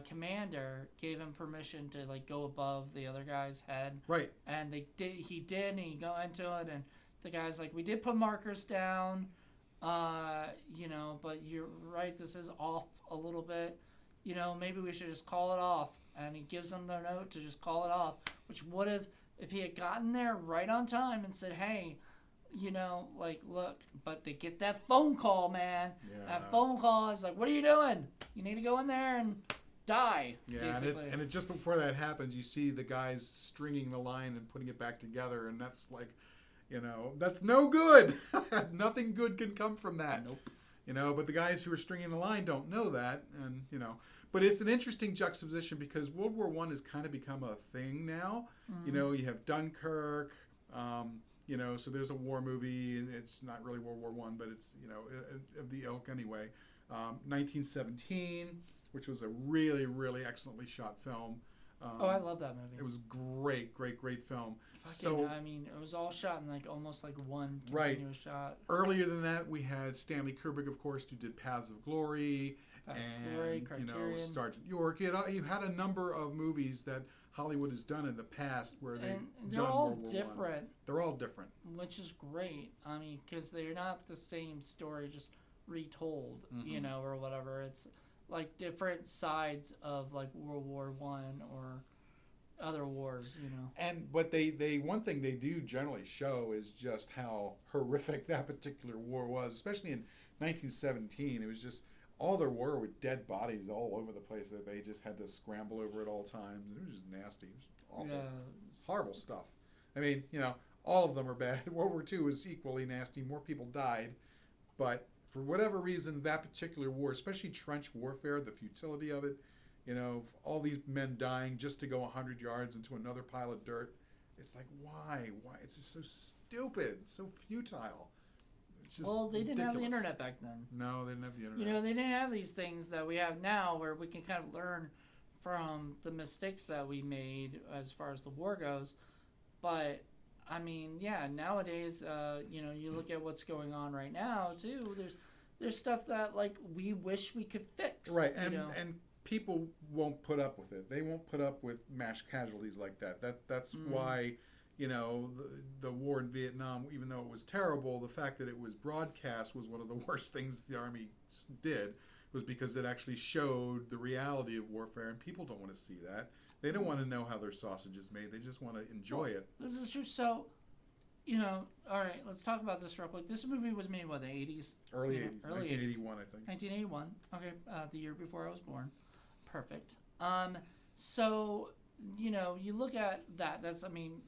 commander gave him permission to go above the other guy's head. Right. And he did, and he go into it, and the guy's like, we did put markers down, but you're right, this is off a little bit. Maybe we should just call it off. And he gives him the note to just call it off, which would have, if he had gotten there right on time and said, hey, look, but they get that phone call, man. Yeah. That phone call is like, what are you doing? You need to go in there and die. Yeah, basically. and just before that happens, you see the guys stringing the line and putting it back together, and that's that's no good. Nothing good can come from that. Nope. But the guys who are stringing the line don't know that, and But it's an interesting juxtaposition because World War I has kind of become a thing now. You have Dunkirk. So there's a war movie. It's not really World War I, but it's of the ilk anyway. 1917, which was a really, really excellently shot film. I love that movie. It was great film. It was all shot in almost one continuous shot. Earlier than that, we had Stanley Kubrick, of course, who did Paths of Glory. Criterion. Sergeant York. You had a number of movies that Hollywood has done in the past where they're all different. They're all different, which is great. Because they're not the same story, just retold, or whatever. It's different sides of World War I or other wars, And but they one thing they do generally show is just how horrific that particular war was, especially in 1917. It was just all there were dead bodies all over the place that they just had to scramble over at all times. It was just nasty. It was awful. Horrible stuff. All of them are bad. World War II was equally nasty. More people died. But for whatever reason, that particular war, especially trench warfare, the futility of it, all these men dying just to go 100 yards into another pile of dirt, It's like, why? It's just so stupid, so futile. It's just well, they didn't have the ridiculous. internet back then. No, they didn't have the internet. You know, they didn't have these things that we have now where we can kind of learn from the mistakes that we made as far as the war goes. But, I mean, yeah, nowadays, you know, you look at what's going on right now, too. There's stuff that, like, we wish we could fix. Right, and you know? and people won't put up with it. They won't put up with mass casualties like that. That's why, you know, the war in Vietnam, even though it was terrible, the fact that it was broadcast was one of the worst things the Army did, was because it actually showed the reality of warfare, and people don't want to see that. They don't want to know how their sausage is made. They just want to enjoy it. This is true. So, you know, all right, let's talk about this real quick. This movie was made, what, the 80s? Early Yeah, 80s, early 1981, I think. 1981. Okay, the year before I was born. Perfect. So, you know, you look at that. That's, I mean,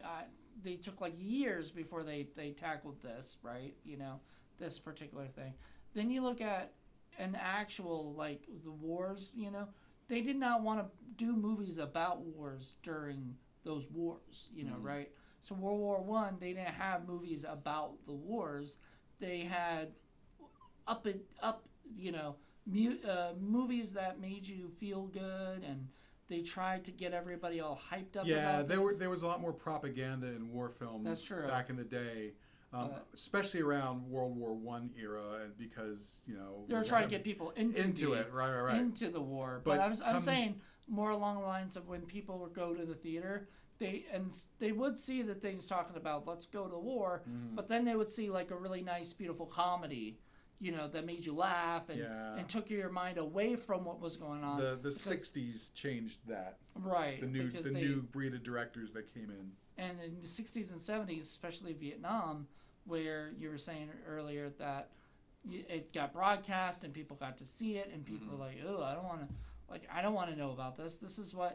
they took like years before they tackled this, right? You know, this particular thing. Then you look at an actual, like, the wars, you know. They did not want to do movies about wars during those wars, you know, right? So World War I, they didn't have movies about the wars. They had you know, movies that made you feel good, and they tried to get everybody all hyped up. Yeah, about there was a lot more propaganda in war films That's true. back in the day, especially around World War I era, and because, you know, they were trying to get people into it, right, into the war. But I'm saying more along the lines of when people would go to the theater. They would see the things talking about let's go to war, but then they would see like a really nice, beautiful comedy, you know, that made you laugh and took your mind away from what was going on. The 60s changed that. Right. The new breed of directors that came in. And in the 60s and 70s, especially Vietnam, where you were saying earlier that it got broadcast and people got to see it, and people were like, "Oh, I don't want to know about this. This is why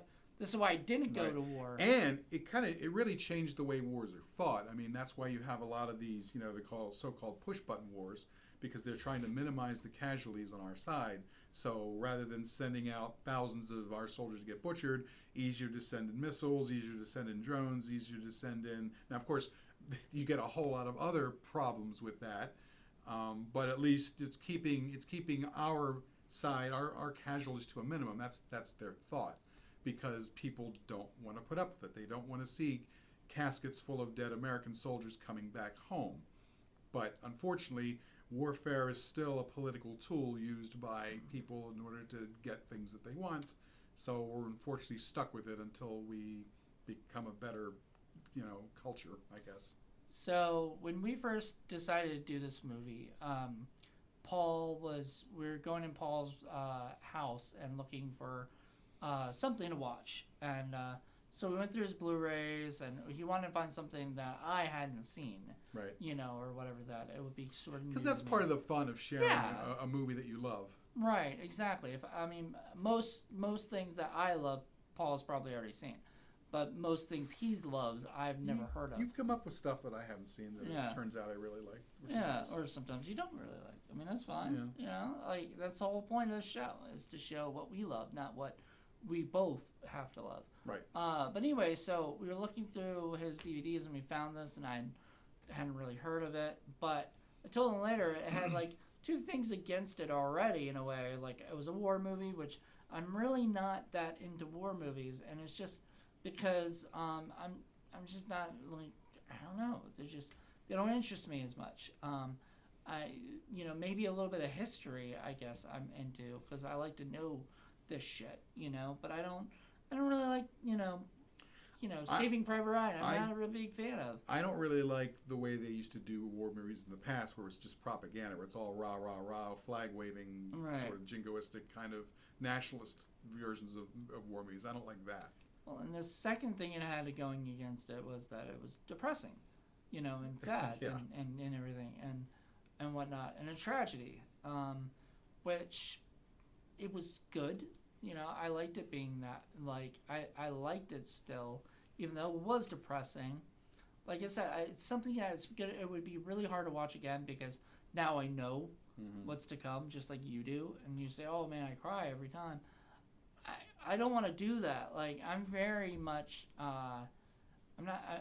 I didn't go to war." And it really changed the way wars are fought. I mean, that's why you have a lot of these, you know, they call so-called push-button wars, because they're trying to minimize the casualties on our side. So rather than sending out thousands of our soldiers to get butchered, easier to send in missiles, easier to send in drones, easier to send in. Now, of course, you get a whole lot of other problems with that, but at least it's keeping our side, our casualties to a minimum. That's their thought, because people don't want to put up with it. They don't want to see caskets full of dead American soldiers coming back home. But unfortunately, warfare is still a political tool used by people in order to get things that they want. So we're unfortunately stuck with it until we become a better, you know, culture, I guess. So when we first decided to do this movie, we were going in Paul's house and looking for something to watch, and so we went through his Blu-rays, and he wanted to find something that I hadn't seen, right? You know, or whatever, that it would be sort of, because that's part of the fun of sharing a movie that you love. Right, exactly. Most things that I love, Paul's probably already seen, but most things he loves, I've never heard of. You've come up with stuff that I haven't seen that it turns out I really liked. Which is nice. Or sometimes you don't really like. I mean, that's fine. Yeah. You know, like, that's the whole point of the show, is to show what we love, not what we both have to love. Right. But anyway, so we were looking through his DVDs and we found this, and I hadn't really heard of it. But I told him later it had like two things against it already, in a way. Like, it was a war movie, which I'm really not that into war movies, and it's just because I'm just not, like, I don't know. They don't interest me as much. Maybe a little bit of history, I guess I'm into, because I like to know this shit, you know, but I don't really like, Saving Private Ryan. I'm not a real big fan of. I don't really like the way they used to do war movies in the past, where it's just propaganda, where it's all rah, rah, rah, flag waving, sort of jingoistic kind of nationalist versions of war movies. I don't like that. Well, and the second thing it had going against it was that it was depressing, you know, and sad and everything and whatnot, and a tragedy, which it was good. You know, I liked it being that. Like, I liked it still, even though it was depressing. Like I said, it's something that's good. It would be really hard to watch again, because now I know what's to come, just like you do. And you say, oh, man, I cry every time. I don't want to do that. Like, I'm very much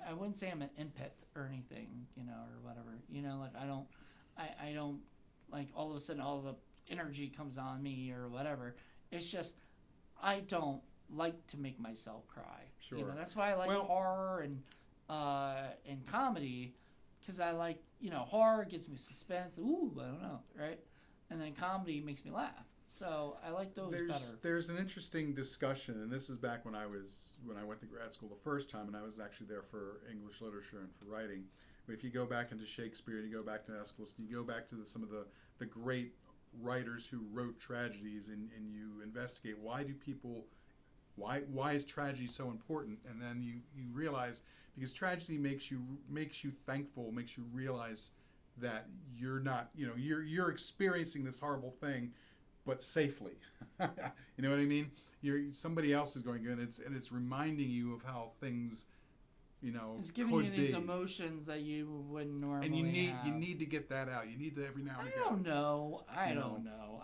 I wouldn't say I'm an empath or anything, or whatever. Like I don't like all of a sudden all the energy comes on me or whatever. It's just I don't like to make myself cry. Sure. That's why I like horror and comedy, because I like horror gives me suspense. Ooh, I don't know, right? And then comedy makes me laugh. So I like those better. There's an interesting discussion, and this is back when I went to grad school the first time, and I was actually there for English literature and for writing. If you go back into Shakespeare, you go back to Aeschylus, you go back to some of the great writers who wrote tragedies, and you investigate why is tragedy so important, and then you realize because tragedy makes you thankful, makes you realize that you're not you're experiencing this horrible thing, but safely. You know what I mean? Somebody else is going in, and it's reminding you of how things, it's giving you these emotions that you wouldn't normally and have. you need to get that out. You need to every now and again.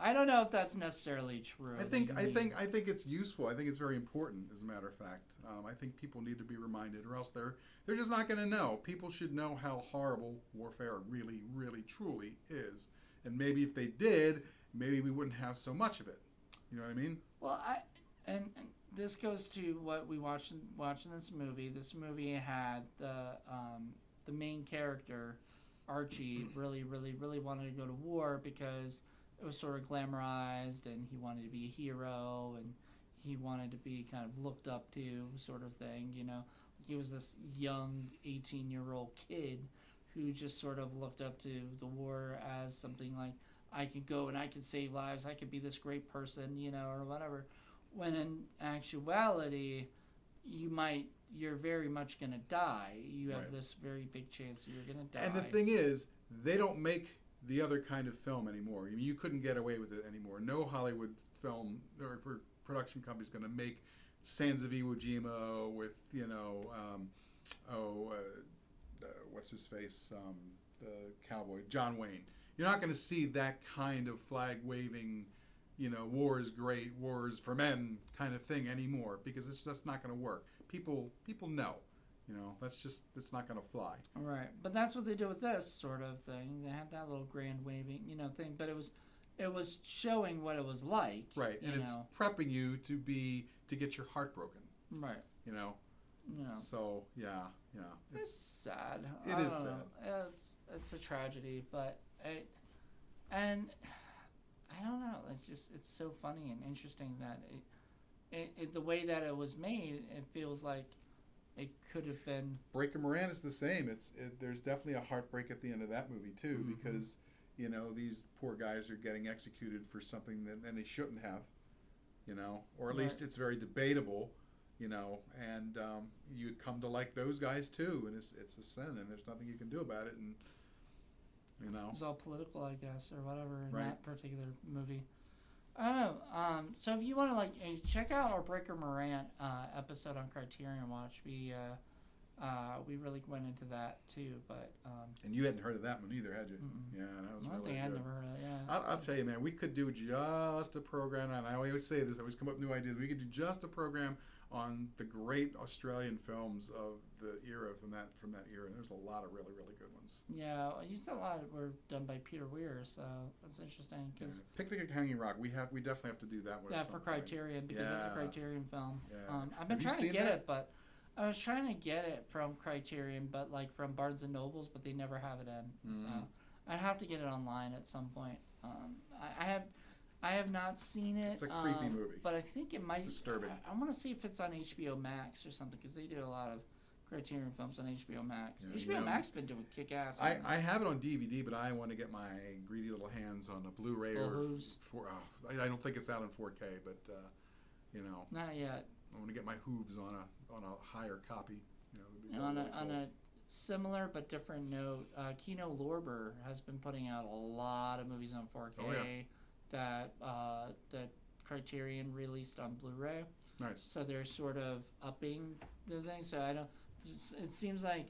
I don't know if that's necessarily true. I think it's useful. I think it's very important, as a matter of fact. I think people need to be reminded, or else they're just not going to know. People should know how horrible warfare really, really, truly is, and maybe if they did, maybe we wouldn't have so much of it. You know what I mean? Well, and this goes to what we watched in this movie. This movie had the main character, Archie, really, really, really wanted to go to war because it was sort of glamorized, and he wanted to be a hero, and he wanted to be kind of looked up to, sort of thing. He was this young 18-year-old kid who just sort of looked up to the war as something like, I could go and I could save lives, I could be this great person, or whatever. When in actuality, you're very much going to die. You have this very big chance that you're going to die. And the thing is, they don't make the other kind of film anymore. I mean, you couldn't get away with it anymore. No Hollywood film or production company is going to make Sands of Iwo Jima with, what's his face, the cowboy, John Wayne. You're not going to see that kind of flag-waving, war is great, war is for men kind of thing anymore, because it's just not going to work. People know, it's not going to fly. Right, but that's what they do with this sort of thing. They had that little grand waving, thing, but it was showing what it was like. Right, and it's prepping you to get your heart broken. Right. Yeah. So yeah. It's sad. It is sad. It's a tragedy, but I don't know. It's so funny and interesting that it the way that it was made, it feels like it could have been. Breaker Moran is the same. There's definitely a heartbreak at the end of that movie too, because these poor guys are getting executed for something that they shouldn't have, or at least it's very debatable, and you come to like those guys too, and it's a sin, and there's nothing you can do about it, and. It was all political, I guess, or whatever in that particular movie. I don't know. So if you want to check out our Breaker Morant episode on Criterion Watch, we really went into that too. But and you hadn't heard of that one either, had you? Mm-mm. Yeah, that was I don't think I'd never heard of it. Yeah. I'll tell you, man, we could do just a program, and I always say this. I always come up with new ideas. We could do just a program on the great Australian films of the era from that era. And there's a lot of really, really good ones. Yeah, you said a lot were done by Peter Weir, so that's interesting. Cause Picnic at Hanging Rock, we definitely have to do that one. Yeah, for Criterion, because it's a Criterion film. Yeah. I've been trying to get it, but I was trying to get it from Criterion, but from Barnes and Nobles, but they never have it in. Mm-hmm. So I'd have to get it online at some point. I have not seen it. It's a creepy movie. But I think it might... Disturbing. I want to see if it's on HBO Max or something, because they do a lot of Criterion films on HBO Max. Yeah, HBO Max has been doing kick-ass. I have it on DVD, but I want to get my greedy little hands on a Blu-ray I don't think it's out in 4K, but, Not yet. I want to get my hooves on a higher copy. On a similar but different note, Kino Lorber has been putting out a lot of movies on 4K. Oh, yeah. That Criterion released on Blu-ray. Nice. So they're sort of upping the thing. So it seems like,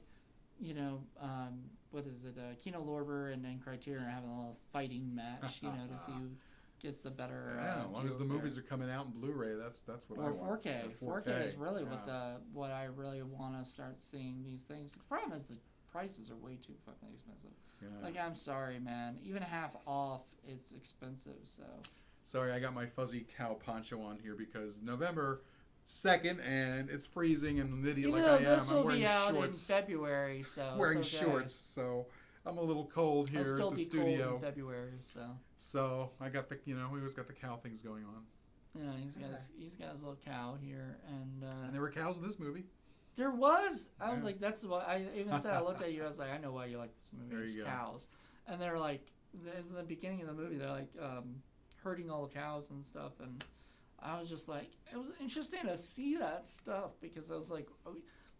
what is it? Kino Lorber and Criterion are having a little fighting match, to see gets the better. Yeah, as long as the movies are coming out in Blu-ray, that's what I want. 4K. 4K is really what I really want to start seeing these things. But the problem is the prices are way too fucking expensive. Yeah. Like, I'm sorry, man. Even half off, it's expensive. So. Sorry, I got my fuzzy cow poncho on here because November 2nd, and it's freezing and an idiot like I am. I'm wearing shorts. In February, so wearing shorts, so I'm a a little cold here at the studio. It'll still be cold in February, so. So I got we always got the cow things going on. Yeah, he's got his little cow here, and there were cows in this movie. There was. I was like, that's what I even said. I looked at you. I was like, I know why you like this movie. There you go. Cows, and they're like, as in the beginning of the movie, they're like herding all the cows and stuff, and I was just like, it was interesting to see that stuff because I was like,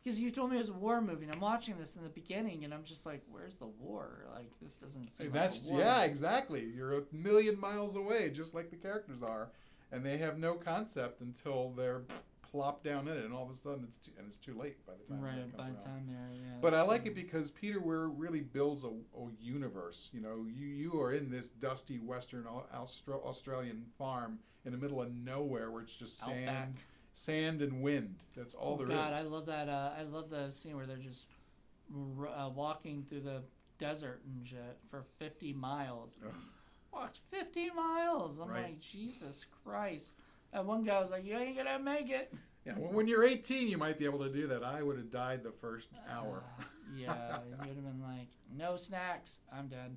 because you told me it was a war movie, and I'm watching this in the beginning, and I'm just like, where's the war? Like, this doesn't seem like a war. Yeah, exactly. You're a million miles away, just like the characters are, and they have no concept until they're plopped down in it, and all of a sudden it's too late by the time it comes out. Yeah. But I like it because Peter Weir really builds a universe. You are in this dusty western Australian farm in the middle of nowhere where it's just sand and wind. That's all there is. God, I love that. I love the scene where they're just walking through the desert and shit for 50 miles. Walked 50 miles. I'm like, Jesus Christ. And one guy was like, you ain't gonna make it. Yeah, well, when you're 18, you might be able to do that. I would have died the first hour. Yeah, you would have been like, no snacks. I'm dead.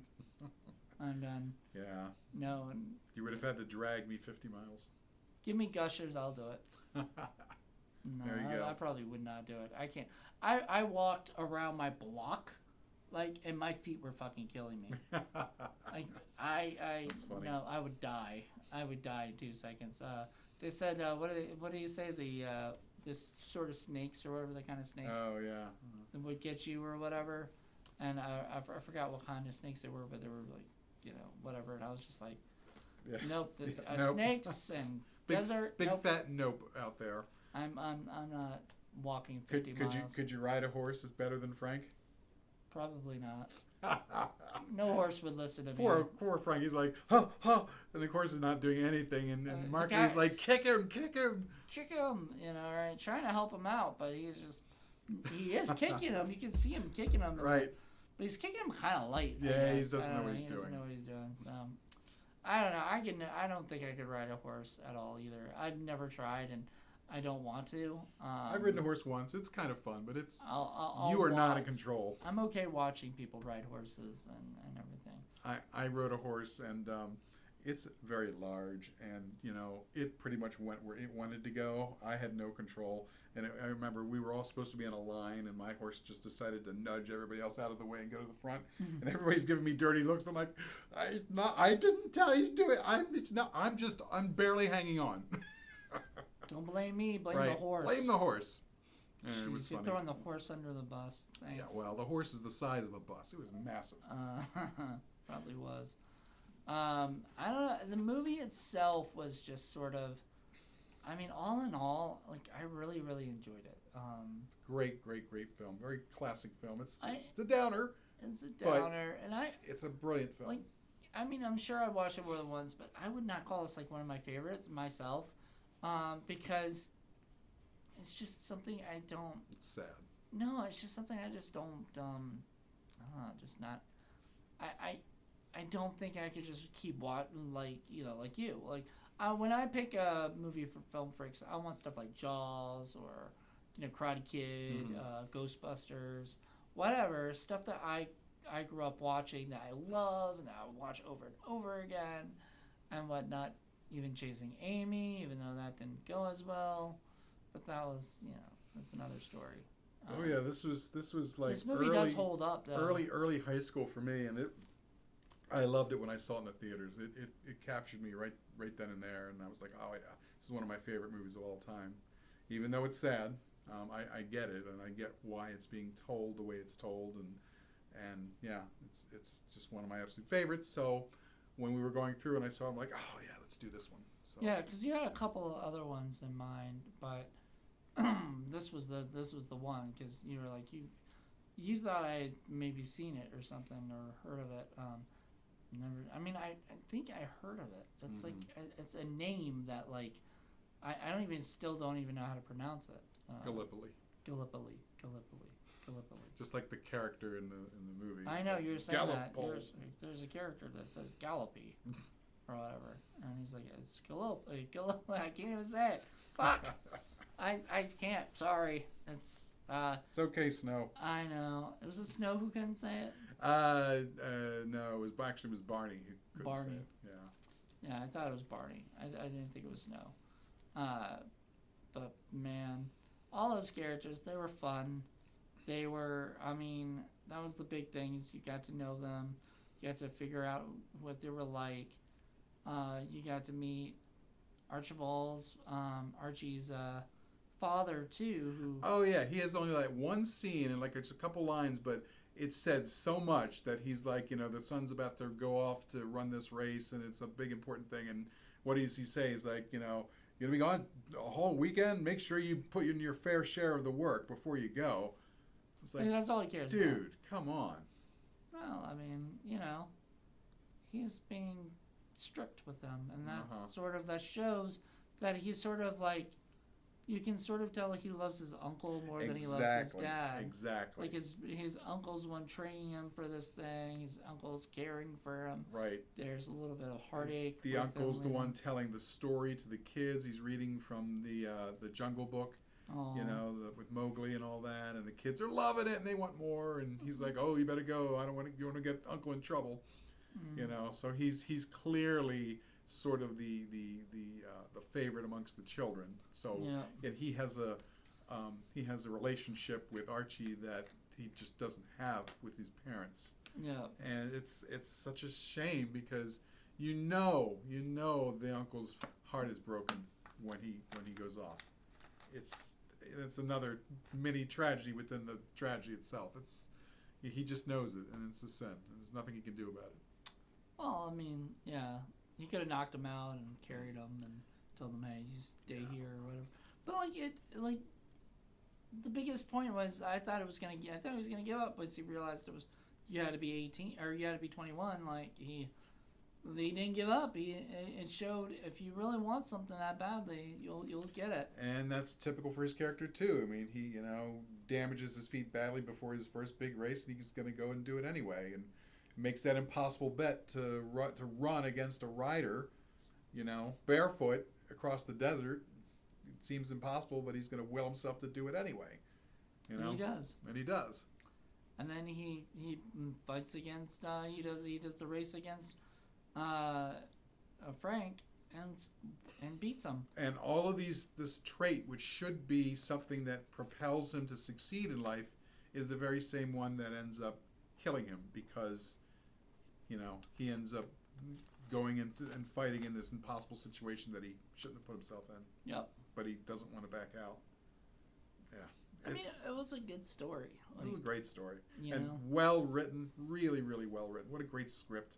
I'm done. Yeah. No. And you would have had to drag me 50 miles. Give me Gushers, I'll do it. No, there you go. I probably would not do it. I can't. I walked around my block, and my feet were fucking killing me. That's funny. No, I would die. I would die in 2 seconds. They said, what do you say? This sort of snakes or whatever the kind of snakes. Oh yeah. That would get you or whatever, and I forgot what kind of snakes they were, but they were like, whatever. And I was just like, nope. Nope. Snakes and desert. Big fat nope out there. I'm not walking 50 miles. Could you ride a horse is better than Frank? Probably not. No horse would listen to me. Poor Frank. He's like, huh, huh, and the horse is not doing anything. And Marky's like, kick him. Right? Trying to help him out, but he is kicking him. You can see him kicking him. Right. But he's kicking him kind of light. Yeah, he doesn't know what he's doing. He doesn't know what he's doing. So, I don't know. I don't think I could ride a horse at all either. I've never tried, and I don't want to. I've ridden a horse once. It's kind of fun, but it's I'll not in control. I'm okay watching people ride horses and everything. I rode a horse, and it's very large, and it pretty much went where it wanted to go. I had no control, and I remember we were all supposed to be on a line, and my horse just decided to nudge everybody else out of the way and go to the front, and everybody's giving me dirty looks. I'm like, I didn't tell you to do it. I'm barely hanging on. Don't blame me. Blame the horse. Blame the horse. Jeez, it was funny. You're throwing the horse under the bus. Thanks. Yeah, well, the horse is the size of a bus. It was massive. Probably was. I don't know. The movie itself was just sort of, all in all, I really, really enjoyed it. Great film. Very classic film. It's a downer. It's a downer, it's a brilliant film. I'm sure I watched it more than once, but I would not call this one of my favorites myself. Because it's just something I don't. It's sad. No, it's just something I just don't. I don't know, just not. I don't think I could just keep watching like you. When I pick a movie for film freaks, I want stuff like Jaws or Karate Kid, Ghostbusters, whatever stuff that I grew up watching that I love and that I would watch over and over again, and whatnot. Even Chasing Amy, even though that didn't go as well, but that was that's another story. This was like this movie does hold up though. Early high school for me, and I loved it when I saw it in the theaters. It captured me right then and there, and I was like, oh yeah, this is one of my favorite movies of all time. Even though it's sad, I get it, and I get why it's being told the way it's told, and yeah, it's just one of my absolute favorites. So when we were going through and I saw, I'm like, oh yeah, let's do this one. So. Yeah, because you had a couple of other ones in mind, but this was the one because you were like you thought I had maybe seen it or something or heard of it. Never. I mean, I think I heard of it. It's like it's a name that like I don't even know how to pronounce it. Gallipoli. Gallipoli. Just like the character in the movie. I know you're saying Gallipoli. that. There's a character that says Gallopy or whatever, and he's like, it's Gallipoli. I can't even say it. Fuck. I can't. Sorry. It's okay, Snow. I know. It was Snow who couldn't say it. No, it was Barney who couldn't say it. Yeah. Yeah, I thought it was Barney. I didn't think it was Snow. But man, all those characters, they were fun. They were, I mean, that was the big thing is you got to know them. You got to figure out what they were like. You got to meet Archibald's, Archie's father too. Who? Oh yeah, he has only like one scene and like it's a couple lines, but it said so much that he's like, the son's about to go off to run this race and it's a big important thing. And what does he say? He's like, you're gonna be gone a whole weekend. Make sure you put in your fair share of the work before you go. It's like, that's all he cares dude, about. come on. Well, I mean, he's being strict with them, and that's that shows that he's sort of like, you can sort of tell he loves his uncle more than he loves his dad. Exactly. Like his uncle's the one training him for this thing. His uncle's caring for him. Right. There's a little bit of heartache. The uncle's the one telling the story to the kids. He's reading from the Jungle Book. With Mowgli and all that, and the kids are loving it and they want more. And he's like, "Oh, you better go. You want to get Uncle in trouble." So he's clearly sort of the favorite amongst the children. So and he has a relationship with Archie that he just doesn't have with his parents. Yeah. And it's such a shame because the uncle's heart is broken when he goes off. It's another mini tragedy within the tragedy itself. He just knows it, and it's a sin. There's nothing he can do about it. Well, I mean, yeah, he could have knocked him out and carried him and told him, "Hey, you stay here" or whatever. But the biggest point was I thought he was gonna give up, but he realized you had to be 18 or you had to be 21. Like he didn't give up. It showed if you really want something that badly, you'll get it. And that's typical for his character too. I mean, he damages his feet badly before his first big race, and he's going to go and do it anyway, and makes that impossible bet to run against a rider, barefoot across the desert. It seems impossible, but he's going to will himself to do it anyway. And he does. And he does. And then he fights against. He does the race against. Frank and beats him. And all of this trait, which should be something that propels him to succeed in life, is the very same one that ends up killing him because, he ends up going into and fighting in this impossible situation that he shouldn't have put himself in. Yep. But he doesn't want to back out. Yeah. I mean, it was a good story. It was a great story. And well written, really, really well written. What a great script.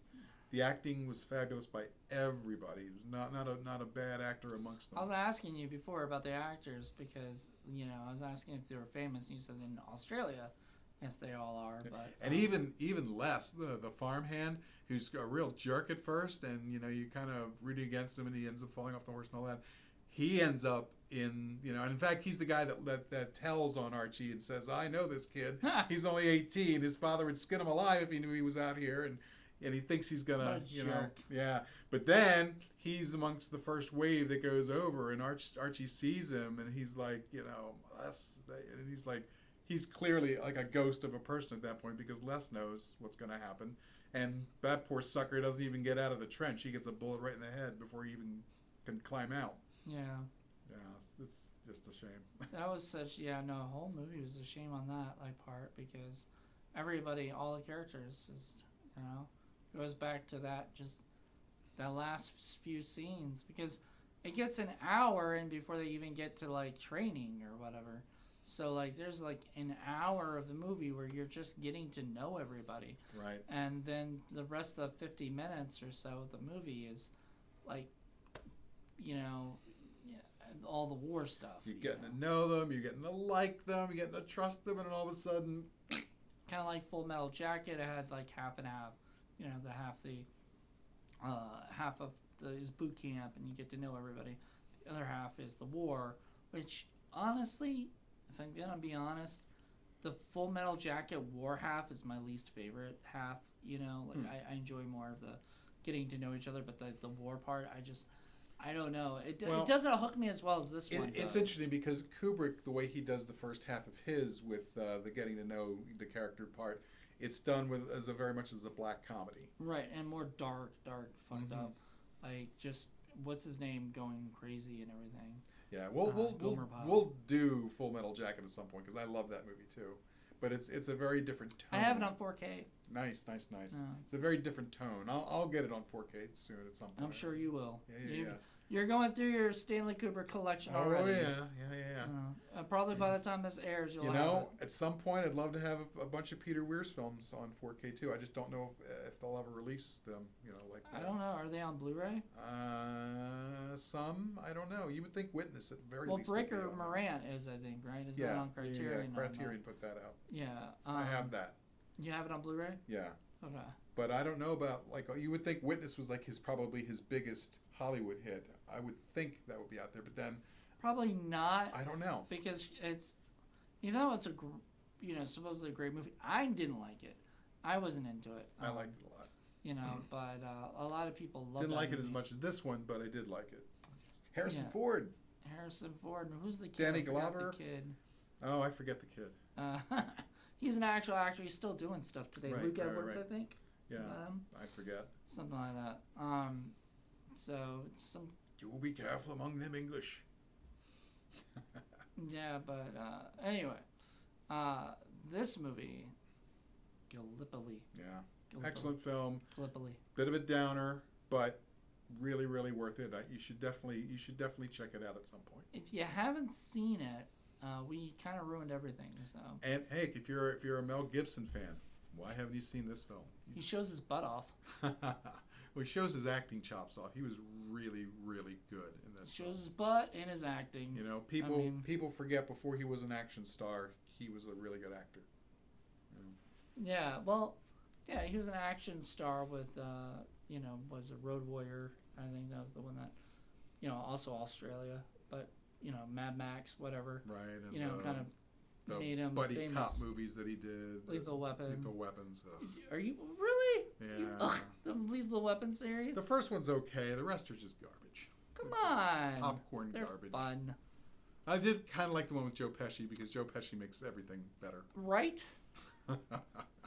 The acting was fabulous by everybody. There's not a bad actor amongst them. I was asking you before about the actors because I was asking if they were famous, and you said in Australia, yes, they all are. But and even less the farmhand who's a real jerk at first, and you kind of rooting against him, and he ends up falling off the horse and all that. He ends up in and in fact he's the guy that tells on Archie and says, "I know this kid. He's only 18. His father would skin him alive if he knew he was out here." And he thinks he's gonna, yeah. But then he's amongst the first wave that goes over, and Archie sees him, and he's like, and he's like, he's clearly like a ghost of a person at that point because Les knows what's gonna happen, and that poor sucker doesn't even get out of the trench. He gets a bullet right in the head before he even can climb out. Yeah. Yeah, it's just a shame. That was such, the whole movie was a shame on that part because everybody, all the characters, just goes back to that last few scenes because it gets an hour in before they even get to training or whatever. So there's an hour of the movie where you're just getting to know everybody. Right. And then the rest of the 50 minutes or so of the movie is all the war stuff. You're getting to know them, you're getting to like them, you're getting to trust them, and then all of a sudden kind of like Full Metal Jacket, it had half and half. The half the half of is boot camp, and you get to know everybody. The other half is the war, which honestly, if I'm gonna be honest, the Full Metal Jacket war half is my least favorite half. You know, like I enjoy more of the getting to know each other, but the war part, I don't know. It doesn't hook me as well as this one. It's interesting because Kubrick, the way he does the first half of his with the getting to know the character part, it's done with as very much as a black comedy. Right, and more dark, fucked up. Like just what's his name going crazy and everything. Yeah, we'll do Full Metal Jacket at some point because I love that movie too. But it's a very different tone. I have it on 4K. Nice. It's a very different tone. I'll get it on 4K soon at some point. I'm sure you will. Yeah. You're going through your Stanley Kubrick collection already. Oh yeah. Probably by the time this airs, you'll have it. At some point, I'd love to have a bunch of Peter Weir's films on 4K too. I just don't know if they'll ever release them. Like I don't know. Are they on Blu-ray? Some. I don't know. You would think Witness at the very least. Well, Breaker Morant is, I think, right? Is that on Criterion? Yeah, Criterion put that out. Yeah. I have that. You have it on Blu-ray? Yeah. Okay. But I don't know about, like, you would think Witness was like probably his biggest Hollywood hit. I would think that would be out there, but then probably not. I don't know because it's, even though it's supposedly a great movie, I didn't like it. I wasn't into it. I liked it a lot. But a lot of people loved it. Didn't like it as much as this one, but I did like it. Harrison Ford. Who's the kid? Danny Glover. The kid. Oh, I forget the kid. He's an actual actor. He's still doing stuff today. Right, Luke Edwards, I think. Yeah, I forget. Something like that. So it's some. You will be careful among them English. Yeah, but anyway, this movie, Gallipoli. Yeah, excellent film. Gallipoli. Bit of a downer, but really, really worth it. You should definitely check it out at some point. If you haven't seen it, we kind of ruined everything. So. And hey, if you're a Mel Gibson fan, why haven't you seen this film? He shows his butt off. Well, he shows his acting chops off. He was really, really good in this. He shows his butt and his acting. People forget before he was an action star, he was a really good actor. Yeah, he was an action star with, was a Road Warrior. I think that was the one that, also Australia, but Mad Max, whatever. Right. And, kind of made him buddy famous. Cop movies that he did. Lethal Weapon. Are you really? Yeah. The Lethal Weapon series. The first one's okay. The rest are just garbage. Come on. Popcorn They're garbage. Fun. I did kind of like the one with Joe Pesci because Joe Pesci makes everything better. Right.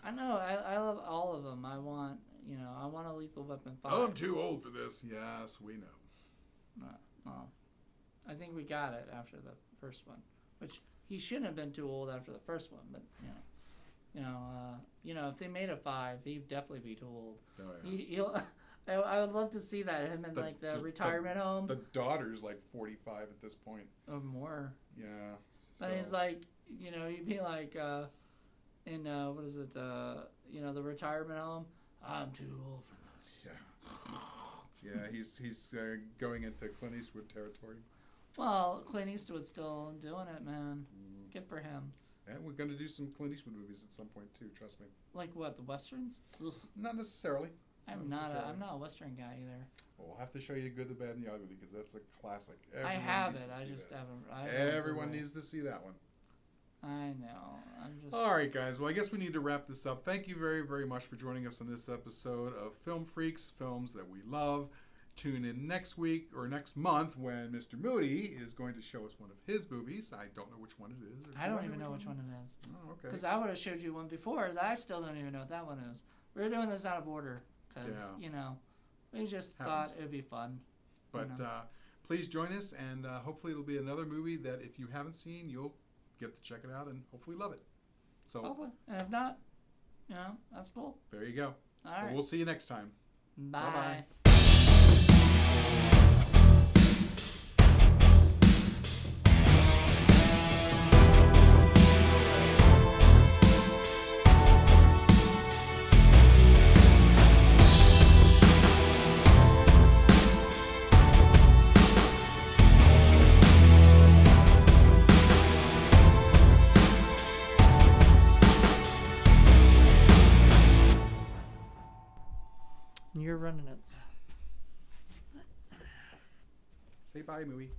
I know. I love all of them. I want a Lethal Weapon 5. Oh, I'm too old for this. Yes, we know. Well, I think we got it after the first one, which he shouldn't have been too old after the first one, but if they made a 5, he'd definitely be too old. Oh, yeah. I would love to see that, him in the retirement home. The daughter's like 45 at this point. Or more. Yeah. But he's like, he'd be like, in what is it? The retirement home. I'm too old for that. Yeah. Yeah, he's going into Clint Eastwood territory. Well, Clint Eastwood's still doing it, man. Good for him. And we're going to do some Clint Eastwood movies at some point too. Trust me. Like what? The westerns? Ugh. Not necessarily. I'm not a western guy either. Well, we'll have to show you Good, the Bad, and the Ugly because that's a classic. I have it. I just haven't. Everyone needs to see that one. I know. All right, guys. Well, I guess we need to wrap this up. Thank you very, very much for joining us on this episode of Film Freaks, films that we love. Tune in next week or next month when Mr. Moody is going to show us one of his movies. I don't know which one it is. I don't even know which one it is. Oh, okay. Because I would have showed you one before that I still don't even know what that one is. We're doing this out of order because, we just thought it would be fun. But please join us, and hopefully it'll be another movie that if you haven't seen, you'll get to check it out and hopefully love it. So hopefully. And if not, that's cool. There you go. All right. Well, we'll see you next time. Bye. Bye-bye. You're running it. Bye, Mooey.